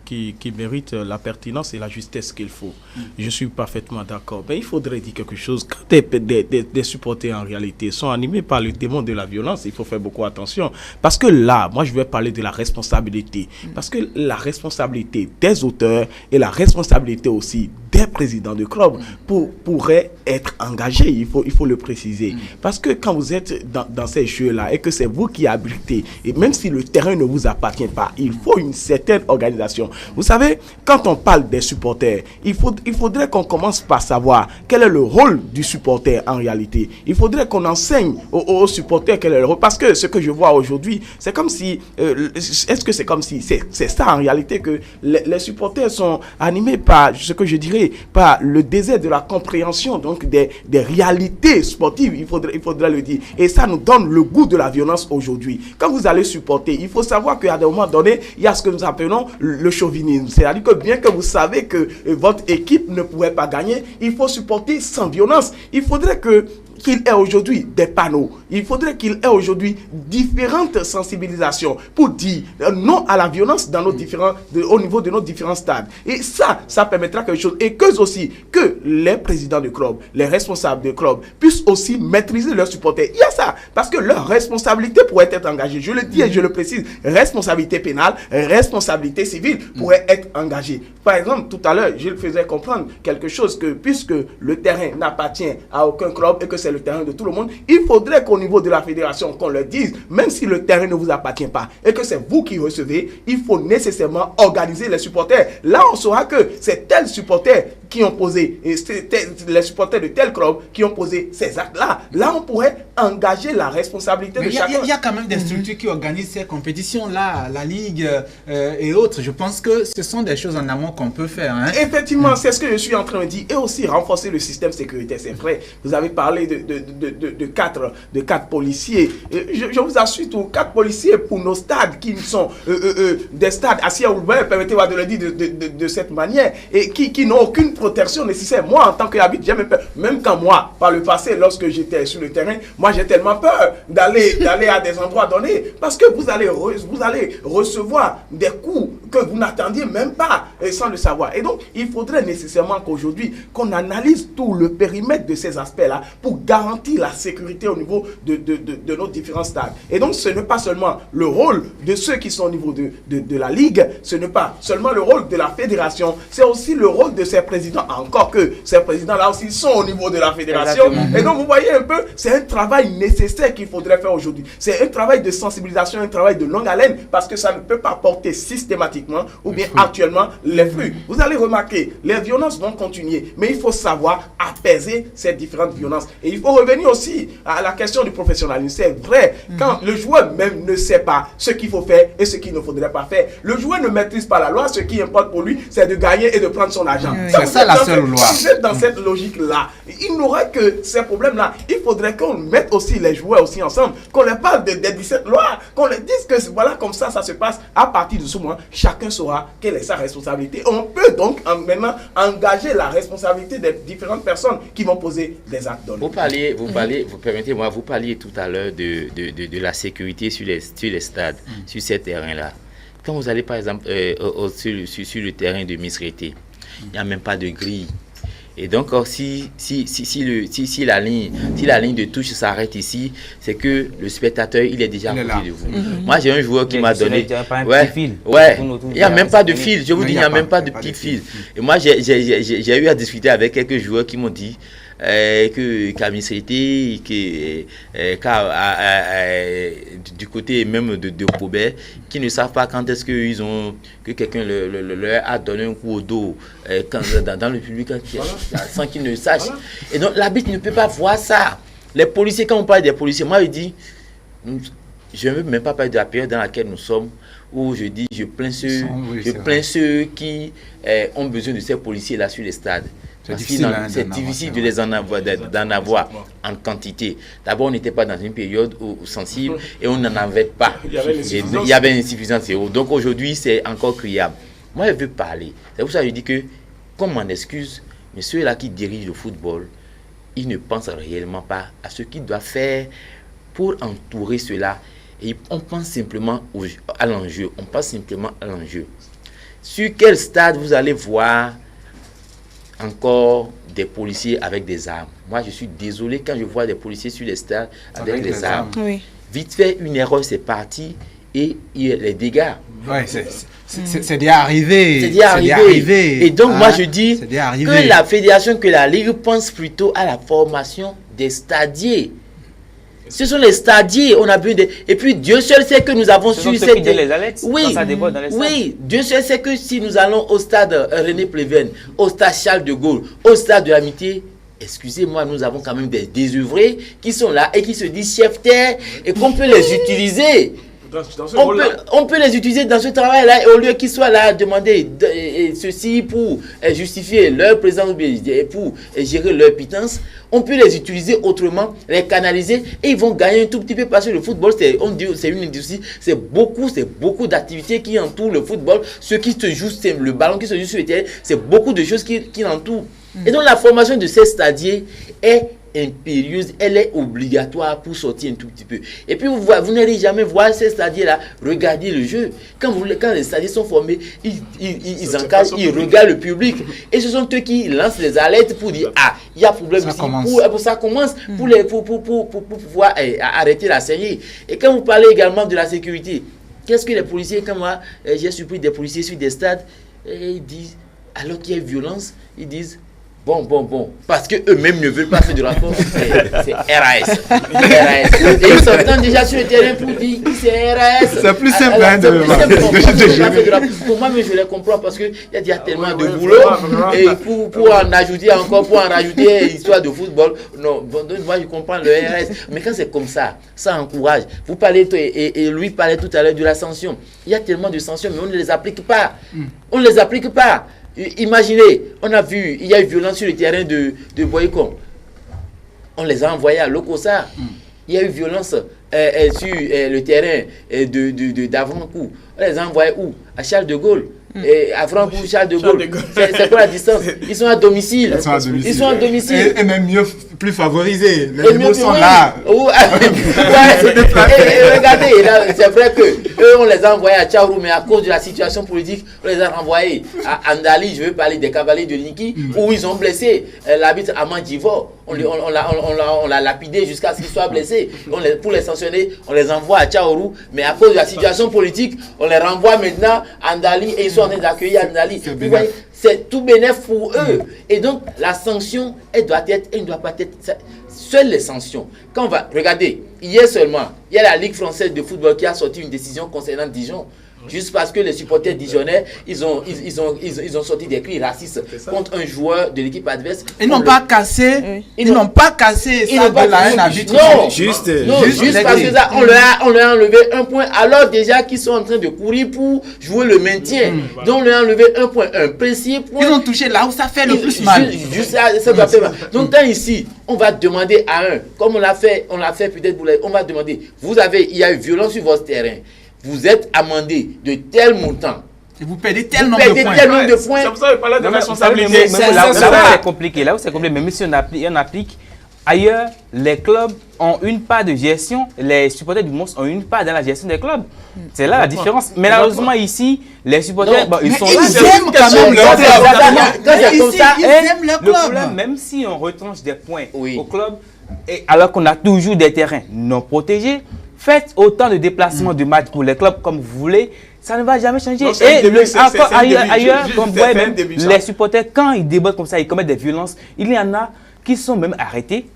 qui mérite la pertinence et la justesse qu'il faut. Je suis parfaitement d'accord. Mais il faudrait dire quelque chose. Quand des supporters en réalité sont animés par le démon de la violence, il faut faire beaucoup attention. Parce que là, moi je vais parler de la responsabilité. Parce que la responsabilité des auteurs et la responsabilité aussi des présidents de club pourrait être engagée, il faut le préciser. Parce que quand vous êtes dans ces jeux-là et que c'est vous qui habitez, et même si le terrain ne vous appartient pas, il faut une certaine organisation. Vous savez, quand on parle des supporters, il faudrait qu'on commence par savoir quel est le rôle du supporter en réalité. Il faudrait qu'on enseigne aux supporters quel est le rôle. Parce que ce que je vois aujourd'hui, c'est comme si, est-ce que c'est comme si, c'est ça en réalité que les supporters sont animés par ce que je dirais, par le désert de la compréhension donc des réalités sportives, il faudrait le dire. Et ça nous donne le goût de la violence aujourd'hui. Quand vous allez supporter, il faut savoir qu'à des moments donnés, il y a ce que nous appelons le chauvinisme. C'est-à-dire que bien que vous savez que votre équipe ne pourrait pas gagner, il faut supporter sans violence. Il faudrait qu'il ait aujourd'hui des panneaux. Il faudrait qu'il ait aujourd'hui différentes sensibilisations pour dire non à la violence dans nos au niveau de nos différents stades. Et ça permettra quelque chose. Et que les présidents de club, les responsables de club puissent aussi maîtriser leurs supporters. Il y a ça. Parce que leur responsabilité pourrait être engagée. Je le dis et je le précise. Responsabilité pénale, responsabilité civile pourrait être engagée. Par exemple, tout à l'heure, je le faisais comprendre quelque chose que puisque le terrain n'appartient à aucun club et que c'est le terrain de tout le monde, il faudrait qu'au niveau de la fédération, qu'on le dise, même si le terrain ne vous appartient pas et que c'est vous qui recevez, il faut nécessairement organiser les supporters. Là, on saura que c'est tel supporter qui ont posé, et les supporters de tel club qui ont posé ces actes-là. Là, on pourrait engager la responsabilité de chacun. Il y a quand même des structures qui organisent ces compétitions-là, la Ligue et autres. Je pense que ce sont des choses en amont qu'on peut faire. Hein? Effectivement, c'est ce que je suis en train de dire. Et aussi renforcer le système sécuritaire, c'est vrai. Vous avez parlé de quatre policiers. Je vous assure, 4 policiers pour nos stades qui sont des stades assis à ouvert, permettez-moi de le dire de cette manière, et qui n'ont aucune protection nécessaire. Moi, en tant qu'habitude, j'ai même peur. Même quand moi, par le passé, lorsque j'étais sur le terrain, moi j'ai tellement peur d'aller à des endroits donnés, parce que vous allez recevoir des coups que vous n'attendiez même pas sans le savoir. Et donc, il faudrait nécessairement qu'aujourd'hui, qu'on analyse tout le périmètre de ces aspects-là pour garantir la sécurité au niveau de nos différents stades. Et donc, ce n'est pas seulement le rôle de ceux qui sont au niveau de la Ligue, ce n'est pas seulement le rôle de la fédération, c'est aussi le rôle de ses présidents, encore que ces présidents-là aussi sont au niveau de la fédération. Exactement. Et donc, vous voyez un peu, c'est un travail nécessaire qu'il faudrait faire aujourd'hui. C'est un travail de sensibilisation, un travail de longue haleine, parce que ça ne peut pas porter systématiquement ou bien actuellement les fruits. Vous allez remarquer, les violences vont continuer, mais il faut savoir apaiser ces différentes violences. Et il faut revenir aussi à la question du professionnalisme. C'est vrai, quand le joueur même ne sait pas ce qu'il faut faire et ce qu'il ne faudrait pas faire, le joueur ne maîtrise pas la loi, ce qui importe pour lui, c'est de gagner et de prendre son argent. C'est ça la seule loi. Si vous êtes dans cette logique-là, il n'aura que ces problèmes-là. Il faudrait qu'on mette aussi les joueurs aussi ensemble, qu'on leur parle des 17 lois, qu'on leur dise que voilà, comme ça se passe. À partir de ce moment, chacun saura quelle est sa responsabilité. On peut donc maintenant engager la responsabilité des différentes personnes qui vont poser des actes donnés. Permettez-moi, vous parliez tout à l'heure de la sécurité sur les stades, sur ces terrains-là. Quand vous allez par exemple sur le terrain de Misrété, il n'y a même pas de grille. Et donc, si la ligne de touche s'arrête ici, c'est que le spectateur, il est déjà à côté de vous. Moi, j'ai un joueur qui m'a donné... il n'y a même pas de fil. Je vous dis, il n'y a même pas de petit fil. Et moi, j'ai eu à discuter avec quelques joueurs qui m'ont dit que Kamisrité, du côté même de Kobé, qui ne savent pas quand est-ce que quelqu'un leur a donné un coup au dos dans le public sans qu'ils ne sachent. Et donc l'arbitre ne peut pas voir ça. Les policiers, quand on parle des policiers, moi je dis, je ne veux même pas parler de la période dans laquelle nous sommes, où je dis, je plains ceux qui ont besoin de ces policiers-là sur les stades. C'est difficile de les en avoir en quantité. D'abord, on n'était pas dans une période sensible et on n'en avait pas. Il y avait une insuffisance zéro. Donc aujourd'hui, c'est encore criable. Moi, je veux parler. C'est pour ça que je dis que, comme m'en excuse, mais ceux-là qui dirigent le football, ils ne pensent réellement pas à ce qu'ils doivent faire pour entourer cela. Et on pense simplement à l'enjeu. On pense simplement à l'enjeu. Sur quel stade vous allez voir encore des policiers avec des armes? Moi, je suis désolé quand je vois des policiers sur les stades avec des armes. Oui. Vite fait, une erreur, c'est parti et les dégâts. Ouais, c'est déjà arrivé. C'est déjà arrivé. Et donc, moi, je dis que la fédération, que la Ligue pense plutôt à la formation des stadiers. Ce sont les stadiers, on a besoin de... Et puis Dieu seul sait que nous avons su... Oui, Dieu seul sait que si nous allons au stade René Pleven, au stade Charles de Gaulle, au stade de l'Amitié, excusez-moi, nous avons quand même des désœuvrés qui sont là et qui se disent chef-terre et qu'on peut les utiliser. On peut les utiliser dans ce travail-là et au lieu qu'ils soient là à demander ceci pour justifier leur présence ou pour gérer leur pitance, on peut les utiliser autrement, les canaliser et ils vont gagner un tout petit peu parce que le football, c'est une industrie, c'est beaucoup d'activités qui entourent le football. Ce qui se joue, c'est le ballon qui se joue sur le terrain, c'est beaucoup de choses qui l'entourent. Et donc la formation de ces stadiers est impérieuse, elle est obligatoire pour sortir un tout petit peu. Et puis vous n'allez jamais voir ces stadiers-là regarder le jeu. Quand les stadiers sont formés, ils encadrent, ils regardent le public. Et ce sont eux qui lancent les alertes pour dire il y a problème ici. Ça commence pour pouvoir arrêter la saignée. Et quand vous parlez également de la sécurité, qu'est-ce que les policiers, quand moi j'ai surpris des policiers sur des stades, et ils disent, alors qu'il y a violence, ils disent bon, parce qu'eux-mêmes ne veulent pas faire de rapport, c'est RAS. Et ils s'entendent déjà sur le terrain pour dire que c'est RAS. C'est plus simple, Pour moi, mais je les comprends parce qu'il y a tellement de boulot. Et pour en ajouter encore, pour en rajouter histoire de football, non, moi je comprends le RAS. Mais quand c'est comme ça encourage. Vous parlez, et lui parlait tout à l'heure de la sanction. Il y a tellement de sanctions, mais on ne les applique pas. Imaginez, on a vu, il y a eu violence sur le terrain de Boycom. On les a envoyés à Lokosa. Il y a eu violence sur le terrain d'Avrancourt. On les a envoyés où? À Charles de Gaulle. Et Avrancourt, Charles de Gaulle. C'est quoi la distance? Ils sont à domicile. Et même mieux, plus favorisés. Les niveaux sont là. Regardez, c'est vrai que eux, on les a envoyés à Tchaourou, mais à cause de la situation politique, on les a renvoyés à Andali. Je veux parler des cavaliers de Niki, où ils ont blessé l'arbitre Amand Djivo. On l'a lapidé jusqu'à ce qu'il soit blessé. Pour les sanctionner, on les envoie à Tchaourou, mais à cause de la situation politique, on les renvoie maintenant à Andali et ils sont en train d'accueillir Andali. Vous voyez, c'est tout bénéfice pour eux. Et donc, la sanction, elle ne doit pas être... Seules les sanctions. Quand on va... Regardez, hier seulement, il y a la Ligue française de football qui a sorti une décision concernant Dijon. Juste parce que les supporters dijonnais, ils ont sorti des cris racistes contre un joueur de l'équipe adverse. Ils n'ont pas cassé. Ils n'ont pas cassé ça de la haine à vite. Non, juste parce que ça, on leur a enlevé un point, alors déjà qu'ils sont en train de courir pour jouer le maintien. Donc on leur a enlevé un point, un précis point. Ils ont touché là où ça fait le plus mal. Juste ça doit faire mal. Donc quand ici, on va demander à comme on l'a fait peut-être pour on va demander, il y a eu violence sur votre terrain. Vous êtes amendé de tel montant. Et vous perdez tel nombre de points. C'est pour ça que je parlais de responsabilité. Là où c'est compliqué, même si on applique Ailleurs, les clubs ont une part de gestion, les supporters du Mons ont une part dans la gestion des clubs. C'est là la différence. Mais malheureusement, ici, les supporters, ils sont là. Ils aiment quand même leur club. Le problème, même si on retranche des points au club, et alors qu'on a toujours des terrains non protégés, faites autant de déplacements de matchs pour les clubs comme vous voulez. Ça ne va jamais changer. Non, Et ailleurs, comme vous voyez, même les supporters, quand ils débordent comme ça, ils commettent des violences, il y en a qui sont même arrêtés.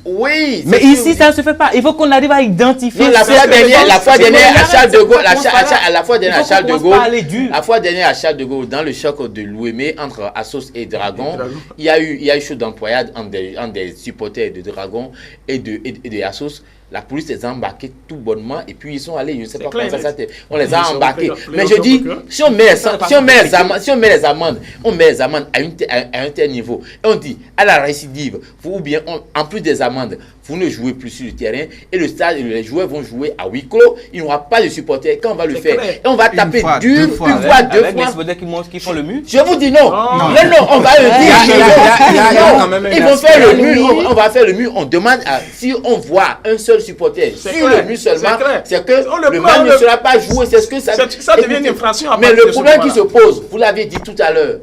Oui. Mais ici, ça ne se fait pas. Il faut qu'on arrive à identifier. Non, la fois dernière, à Charles de Gaulle, la fois dernière à Charles de Gaulle, dans le choc de l'Ouémé entre Assos et Dragon, il y a eu chaud d'employade entre des supporters de Dragon et de Assos. La police les a embarqués tout bonnement et puis ils sont allés, je ne sais pas comment ça s'appelle. On les a embarqués. Mais je dis, si on met les amendes à un tel niveau, et on dit à la récidive, ou bien en plus des amendes, vous ne jouez plus sur le terrain et le stade, les joueurs vont jouer à huis clos, il n'y aura pas de supporters. Quand on va le faire, et on va taper deux fois. Avec les supporters qui font le mur. Je vous dis non. Non, on va le dire. Ils vont faire le mur, on va faire le mur. On demande si on voit un seul supporter sur le mur seulement, c'est que le match ne sera pas joué. C'est ce que ça devient une infraction. Mais le problème qui se pose, vous l'avez dit tout à l'heure,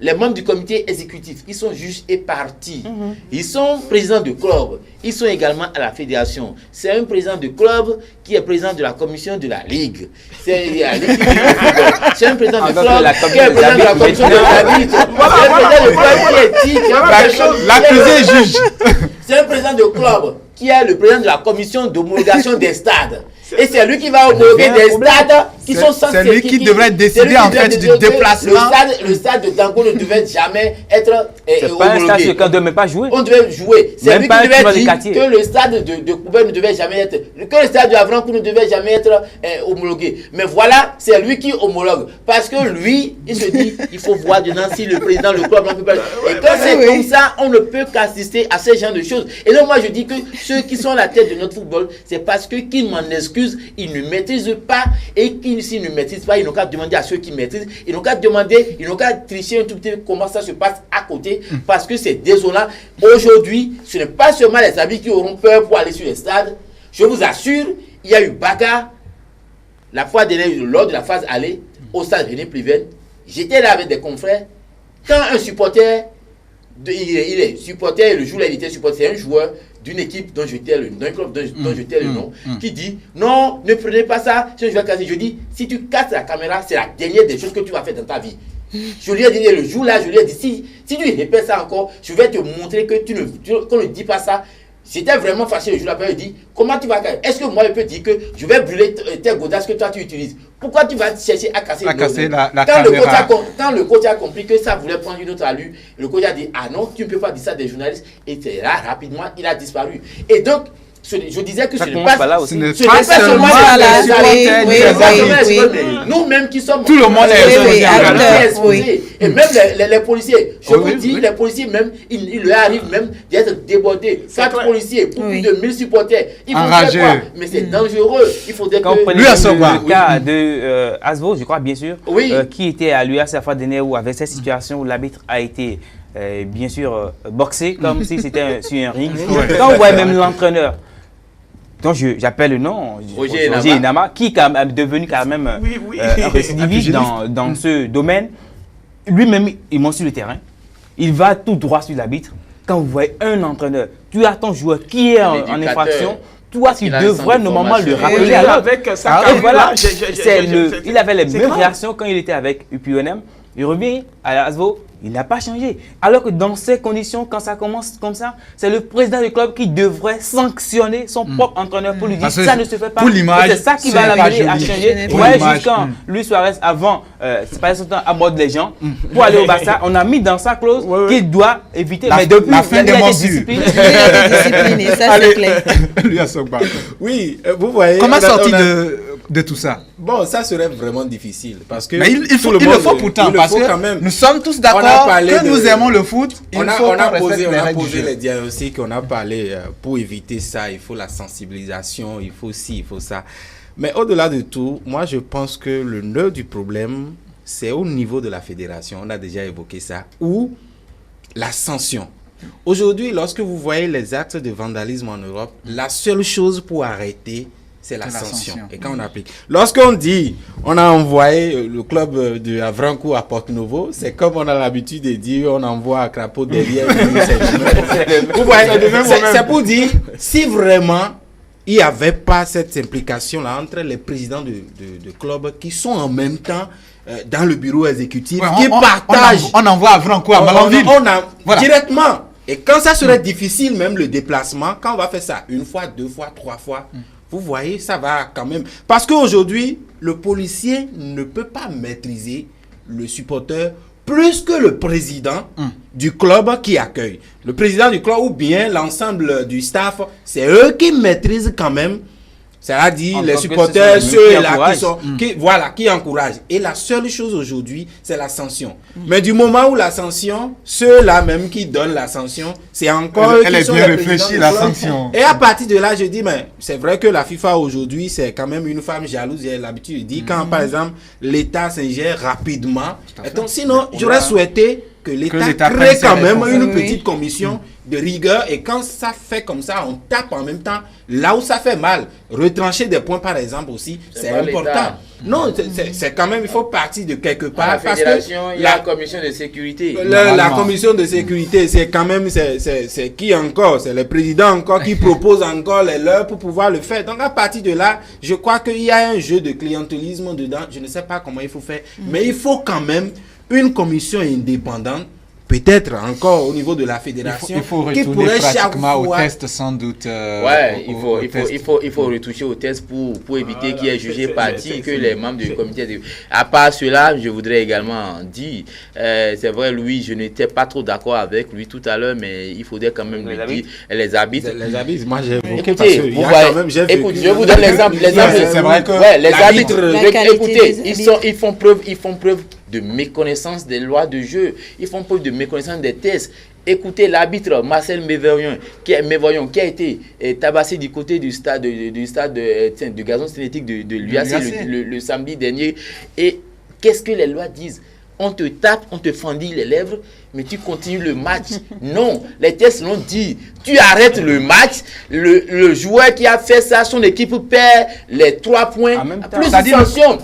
les membres du comité exécutif, ils sont juges et partis. Ils sont présidents de club. Ils sont également à la fédération. C'est un président de club qui est président de la commission de la Ligue. C'est un président de club qui est président de la commission de la Ligue. C'est un président de club qui est l'accusé juge. C'est un président de club qui est le président de la commission d'homologation des stades. Et c'est lui qui va homologuer des stades qui sont censés. C'est lui qui devrait décider en fait du déplacement. Le stade de Dango ne devait jamais être homologué. Pas un stade sur lequel on ne devait pas jouer. On devait jouer. C'est lui qui devait dire que le stade de Coubert ne devait jamais être. Que le stade de Avrancourt ne devait jamais être homologué. Mais voilà, c'est lui qui homologue. Parce que lui, il se dit, il faut voir dedans si le président, le club n'en peut pas. Et quand c'est comme ça, on ne peut qu'assister à ce genre de choses. Et donc moi je dis que ceux qui sont à la tête de notre football, c'est parce qu'ils m'en excusent. Ils ne maîtrisent pas et s'ils ne maîtrisent pas, ils n'ont qu'à demander à ceux qui maîtrisent, ils n'ont qu'à demander, ils n'ont qu'à tricher un tout petit peu comment ça se passe à côté parce que c'est désolant. Aujourd'hui, ce n'est pas seulement les amis qui auront peur pour aller sur les stades. Je vous assure, il y a eu bagarre la fois dernière lors de la phase aller au stade René Pleven. J'étais là avec des confrères. Quand un supporter, il est supporter, le jour là il était supporter, c'est un joueur d'une équipe dont j'étais le nom, qui dit non, ne prenez pas ça, si je vais casser. Je dis, si tu casses la caméra, c'est la dernière des choses que tu vas faire dans ta vie. Je lui ai dit le jour là, je lui ai dit, si tu répètes ça encore, je vais te montrer que qu'on ne dit pas ça. J'étais vraiment fâché le jour là, il dit, comment tu vas casser? Est-ce que moi je peux dire que je vais brûler tes godasses que toi tu utilises? Pourquoi tu vas chercher à casser la quand caméra? Quand le coach a compris que ça voulait prendre une autre allure, le coach a dit, ah non, tu ne peux pas dire ça des journalistes. Et là, rapidement, il a disparu. Et donc, je disais que ce n'est pas seulement nous-mêmes qui sommes tout le monde est exposé. Et même les policiers, je vous dis, les policiers même, il leur arrive même d'être débordés. 4 policiers pour plus de 1000 supporters. Il faut faire quoi? Mais c'est dangereux. Il faudrait que... Lui à le cas de Asvo, je crois bien sûr, qui était à l'UAC la fois dernière où avec cette situation où l'arbitre a été bien sûr boxé comme si c'était sur un ring. Quand on voit même l'entraîneur, donc j'appelle le nom, Roger Inama, qui est devenu quand même un récidiviste dans ce domaine. Lui-même, il monte sur le terrain, il va tout droit sur l'arbitre. Quand vous voyez un entraîneur, tu as ton joueur qui est en infraction, toi tu devrais normalement le rappeler. Avec sa caméra, il avait les mêmes réactions quand il était avec UPNM. Il revient à Asvo, il n'a pas changé. Alors que dans ces conditions, quand ça commence comme ça, c'est le président du club qui devrait sanctionner son propre entraîneur pour lui dire ça ne se fait pas. C'est ça qui va l'amener à changer. Ouais, jusqu'à Luis Suarez, avant, c'est pas son temps à mordre les gens. Pour aller au Barça, on a mis dans sa clause qu'il doit éviter. Mais depuis, la fin des morsures. Ça c'est clair. Oui, vous voyez. Comment sortir de tout ça? Bon, ça serait vraiment difficile parce que mais il le faut pourtant parce que nous sommes tous d'accord que nous aimons le foot. On a posé les diagnostics, on a parlé pour éviter ça, il faut la sensibilisation, il faut ci, il faut ça. Mais au-delà de tout, moi je pense que le nœud du problème, c'est au niveau de la fédération, on a déjà évoqué ça, ou la sanction. Aujourd'hui, lorsque vous voyez les actes de vandalisme en Europe, la seule chose pour arrêter, c'est la sanction. Et quand on applique. Lorsqu'on dit, on a envoyé le club de Avrancourt à Porto-Novo, c'est comme on a l'habitude de dire, on envoie à Crapaud derrière. Vous voyez, c'est pour dire, si vraiment il n'y avait pas cette implication-là entre les présidents de clubs qui sont en même temps dans le bureau exécutif, qui partagent. On envoie Avrancourt à Malanville. Voilà. Directement. Et quand ça serait difficile, même le déplacement, quand on va faire ça une fois, deux fois, trois fois, vous voyez, ça va quand même. Parce qu'aujourd'hui, le policier ne peut pas maîtriser le supporter plus que le président du club qui accueille. Le président du club ou bien l'ensemble du staff, c'est eux qui maîtrisent quand même. C'est-à-dire les supporters, ceux-là qui encouragent. Et la seule chose aujourd'hui, c'est la sanction. Mais du moment où la sanction, ceux-là même qui donnent la sanction, c'est encore... Elle est bien réfléchie, la sanction. Et à partir de là, je dis, mais c'est vrai que la FIFA aujourd'hui, c'est quand même une femme jalouse. J'ai l'habitude de dire, quand par exemple, l'État s'ingère rapidement. Donc, sinon, j'aurais souhaité que l'État crée quand même une petite commission de rigueur, et quand ça fait comme ça, on tape en même temps là où ça fait mal. Retrancher des points par exemple aussi, c'est important. Non, c'est quand même, il faut partir de quelque part. La fédération, il y a la commission de sécurité. La commission de sécurité, c'est quand même, c'est qui encore? C'est le président encore qui propose encore les leurs pour pouvoir le faire. Donc à partir de là, je crois qu'il y a un jeu de clientélisme dedans. Je ne sais pas comment il faut faire, mais il faut quand même une commission indépendante, peut-être encore au niveau de la fédération, il faut retourner pratiquement au test sans doute. Il faut retoucher au test pour éviter qu'il y ait jugé parti, que les membres du comité... À part cela, je voudrais également dire, c'est vrai, Louis, je n'étais pas trop d'accord avec lui tout à l'heure, mais il faudrait quand même le dire. Les arbitres, moi j'ai évoqué parce que je vous donne l'exemple. C'est vrai que les arbitres, écoutez, ils font preuve de méconnaissance des lois de jeu. Ils font preuve de méconnaissance des tests. Écoutez, l'arbitre Marcel Mévoyon qui a été tabassé du côté du stade de gazon synthétique de l'UAC le samedi dernier. Et qu'est-ce que les lois disent? On te tape, on te fendille les lèvres, mais tu continues le match. Non, les tests l'ont dit. Tu arrêtes le match. Le joueur qui a fait ça, son équipe perd les 3 points. Plus de sanctions.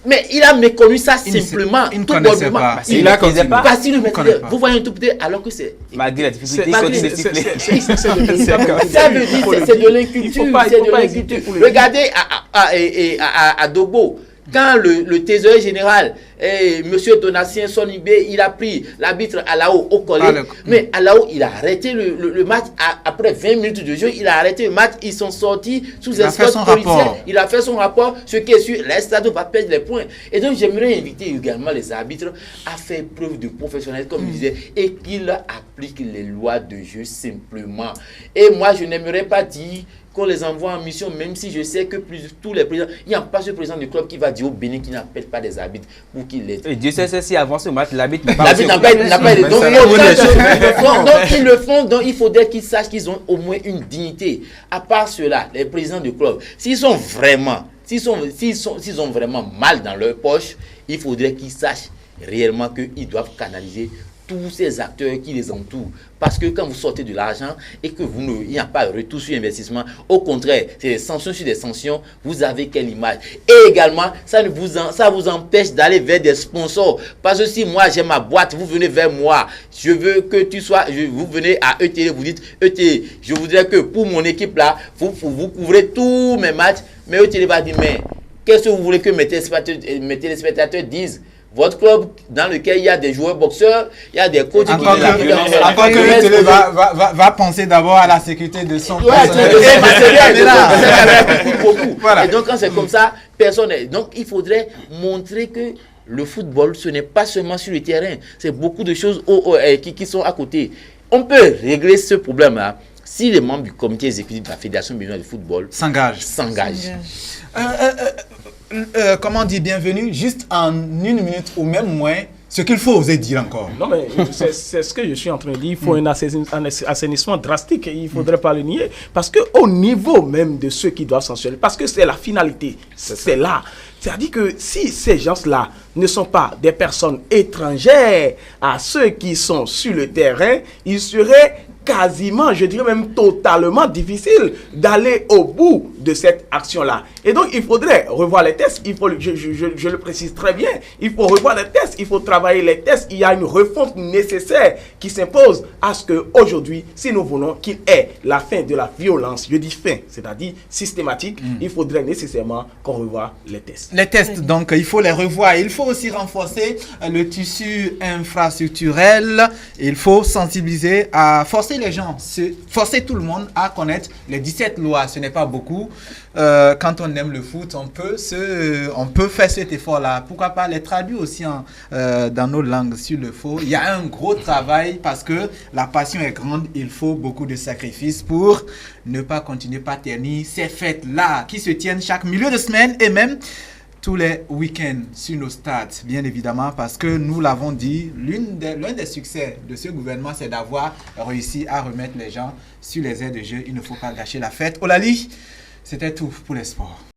Mais il a méconnu ça simplement. Il ne connaissait pas. Il a continué. Parce qu'il le maîtrisait. Vous voyez un tout petit, alors que c'est... Malgré la difficulté, ça veut dire c'est de l'inculture. Regardez à Dobo. Quand le trésorier général, M. Donatien Sonibé, il a pris l'arbitre Alao au collet, mais Alao, il a arrêté le match après 20 minutes de jeu, il a arrêté le match, ils sont sortis sous escorte policière, il a fait son rapport, ce qui est sûr, l'Estade va perdre les points. Et donc j'aimerais inviter également les arbitres à faire preuve de professionnalisme, comme je disais, et qu'ils appliquent les lois de jeu simplement. Et moi, je n'aimerais pas dire qu'on les envoie en mission, même si je sais que tous les présidents, il n'y a pas ce président du club qui va dire au Bénin qu'il n'appelle pas des arbitres pour qu'il l'aide. Et Dieu sait si avant ce match, l'arbitre n'a pas aidé. Donc ils le font, donc il faudrait qu'ils sachent qu'ils ont au moins une dignité. À part cela, les présidents du club, s'ils ont vraiment mal dans leur poche, il faudrait qu'ils sachent réellement qu'ils doivent canaliser tous ces acteurs qui les entourent. Parce que quand vous sortez de l'argent et que il n'y a pas de retour sur investissement, au contraire, c'est des sanctions sur des sanctions, vous avez quelle image? Et également, ça vous empêche d'aller vers des sponsors. Parce que si moi j'ai ma boîte, vous venez vers moi, je veux que vous venez à ETL, vous dites, ETL, je voudrais que pour mon équipe là, vous couvrez tous mes matchs, mais ETL va dire, mais qu'est-ce que vous voulez que mes téléspectateurs disent? Votre club dans lequel il y a des joueurs boxeurs, il y a des coachs encore que le télé va penser d'abord à la sécurité de son Voilà. Et donc quand c'est comme ça, personne. Donc il faudrait montrer que le football, ce n'est pas seulement sur le terrain, c'est beaucoup de choses qui sont à côté. On peut régler ce problème-là si les membres du comité exécutif de la Fédération béninoise de football s'engagent. Comment dire bienvenue, juste en 1 minute ou même moins, ce qu'il faut oser dire encore. Non, mais c'est ce que je suis en train de dire. Il faut un assainissement drastique et il ne faudrait pas le nier. Parce qu'au niveau même de ceux qui doivent sanctionner, parce que c'est la finalité, c'est là. C'est-à-dire que si ces gens-là ne sont pas des personnes étrangères à ceux qui sont sur le terrain, il serait quasiment, je dirais même totalement difficile d'aller au bout de cette action-là. Et donc, il faudrait revoir les tests. Je le précise très bien, il faut revoir les tests, il faut travailler les tests. Il y a une refonte nécessaire qui s'impose à ce qu'aujourd'hui, si nous voulons qu'il y ait la fin de la violence, je dis fin, c'est-à-dire systématique, il faudrait nécessairement qu'on revoie les tests. Les tests, donc, il faut les revoir. Il faut aussi renforcer le tissu infrastructurel. Il faut sensibiliser à forcer les gens, forcer tout le monde à connaître les 17 lois. Ce n'est pas beaucoup. Quand on aime le foot, on peut faire cet effort-là. Pourquoi pas les traduire aussi dans nos langues s'il le faut. Il y a un gros travail parce que la passion est grande. Il faut beaucoup de sacrifices pour ne pas continuer par ternir ces fêtes-là qui se tiennent chaque milieu de semaine et même tous les week-ends sur nos stades, bien évidemment, parce que nous l'avons dit, l'un des succès de ce gouvernement, c'est d'avoir réussi à remettre les gens sur les aires de jeu. Il ne faut pas gâcher la fête. Olali, c'était tout pour les sports.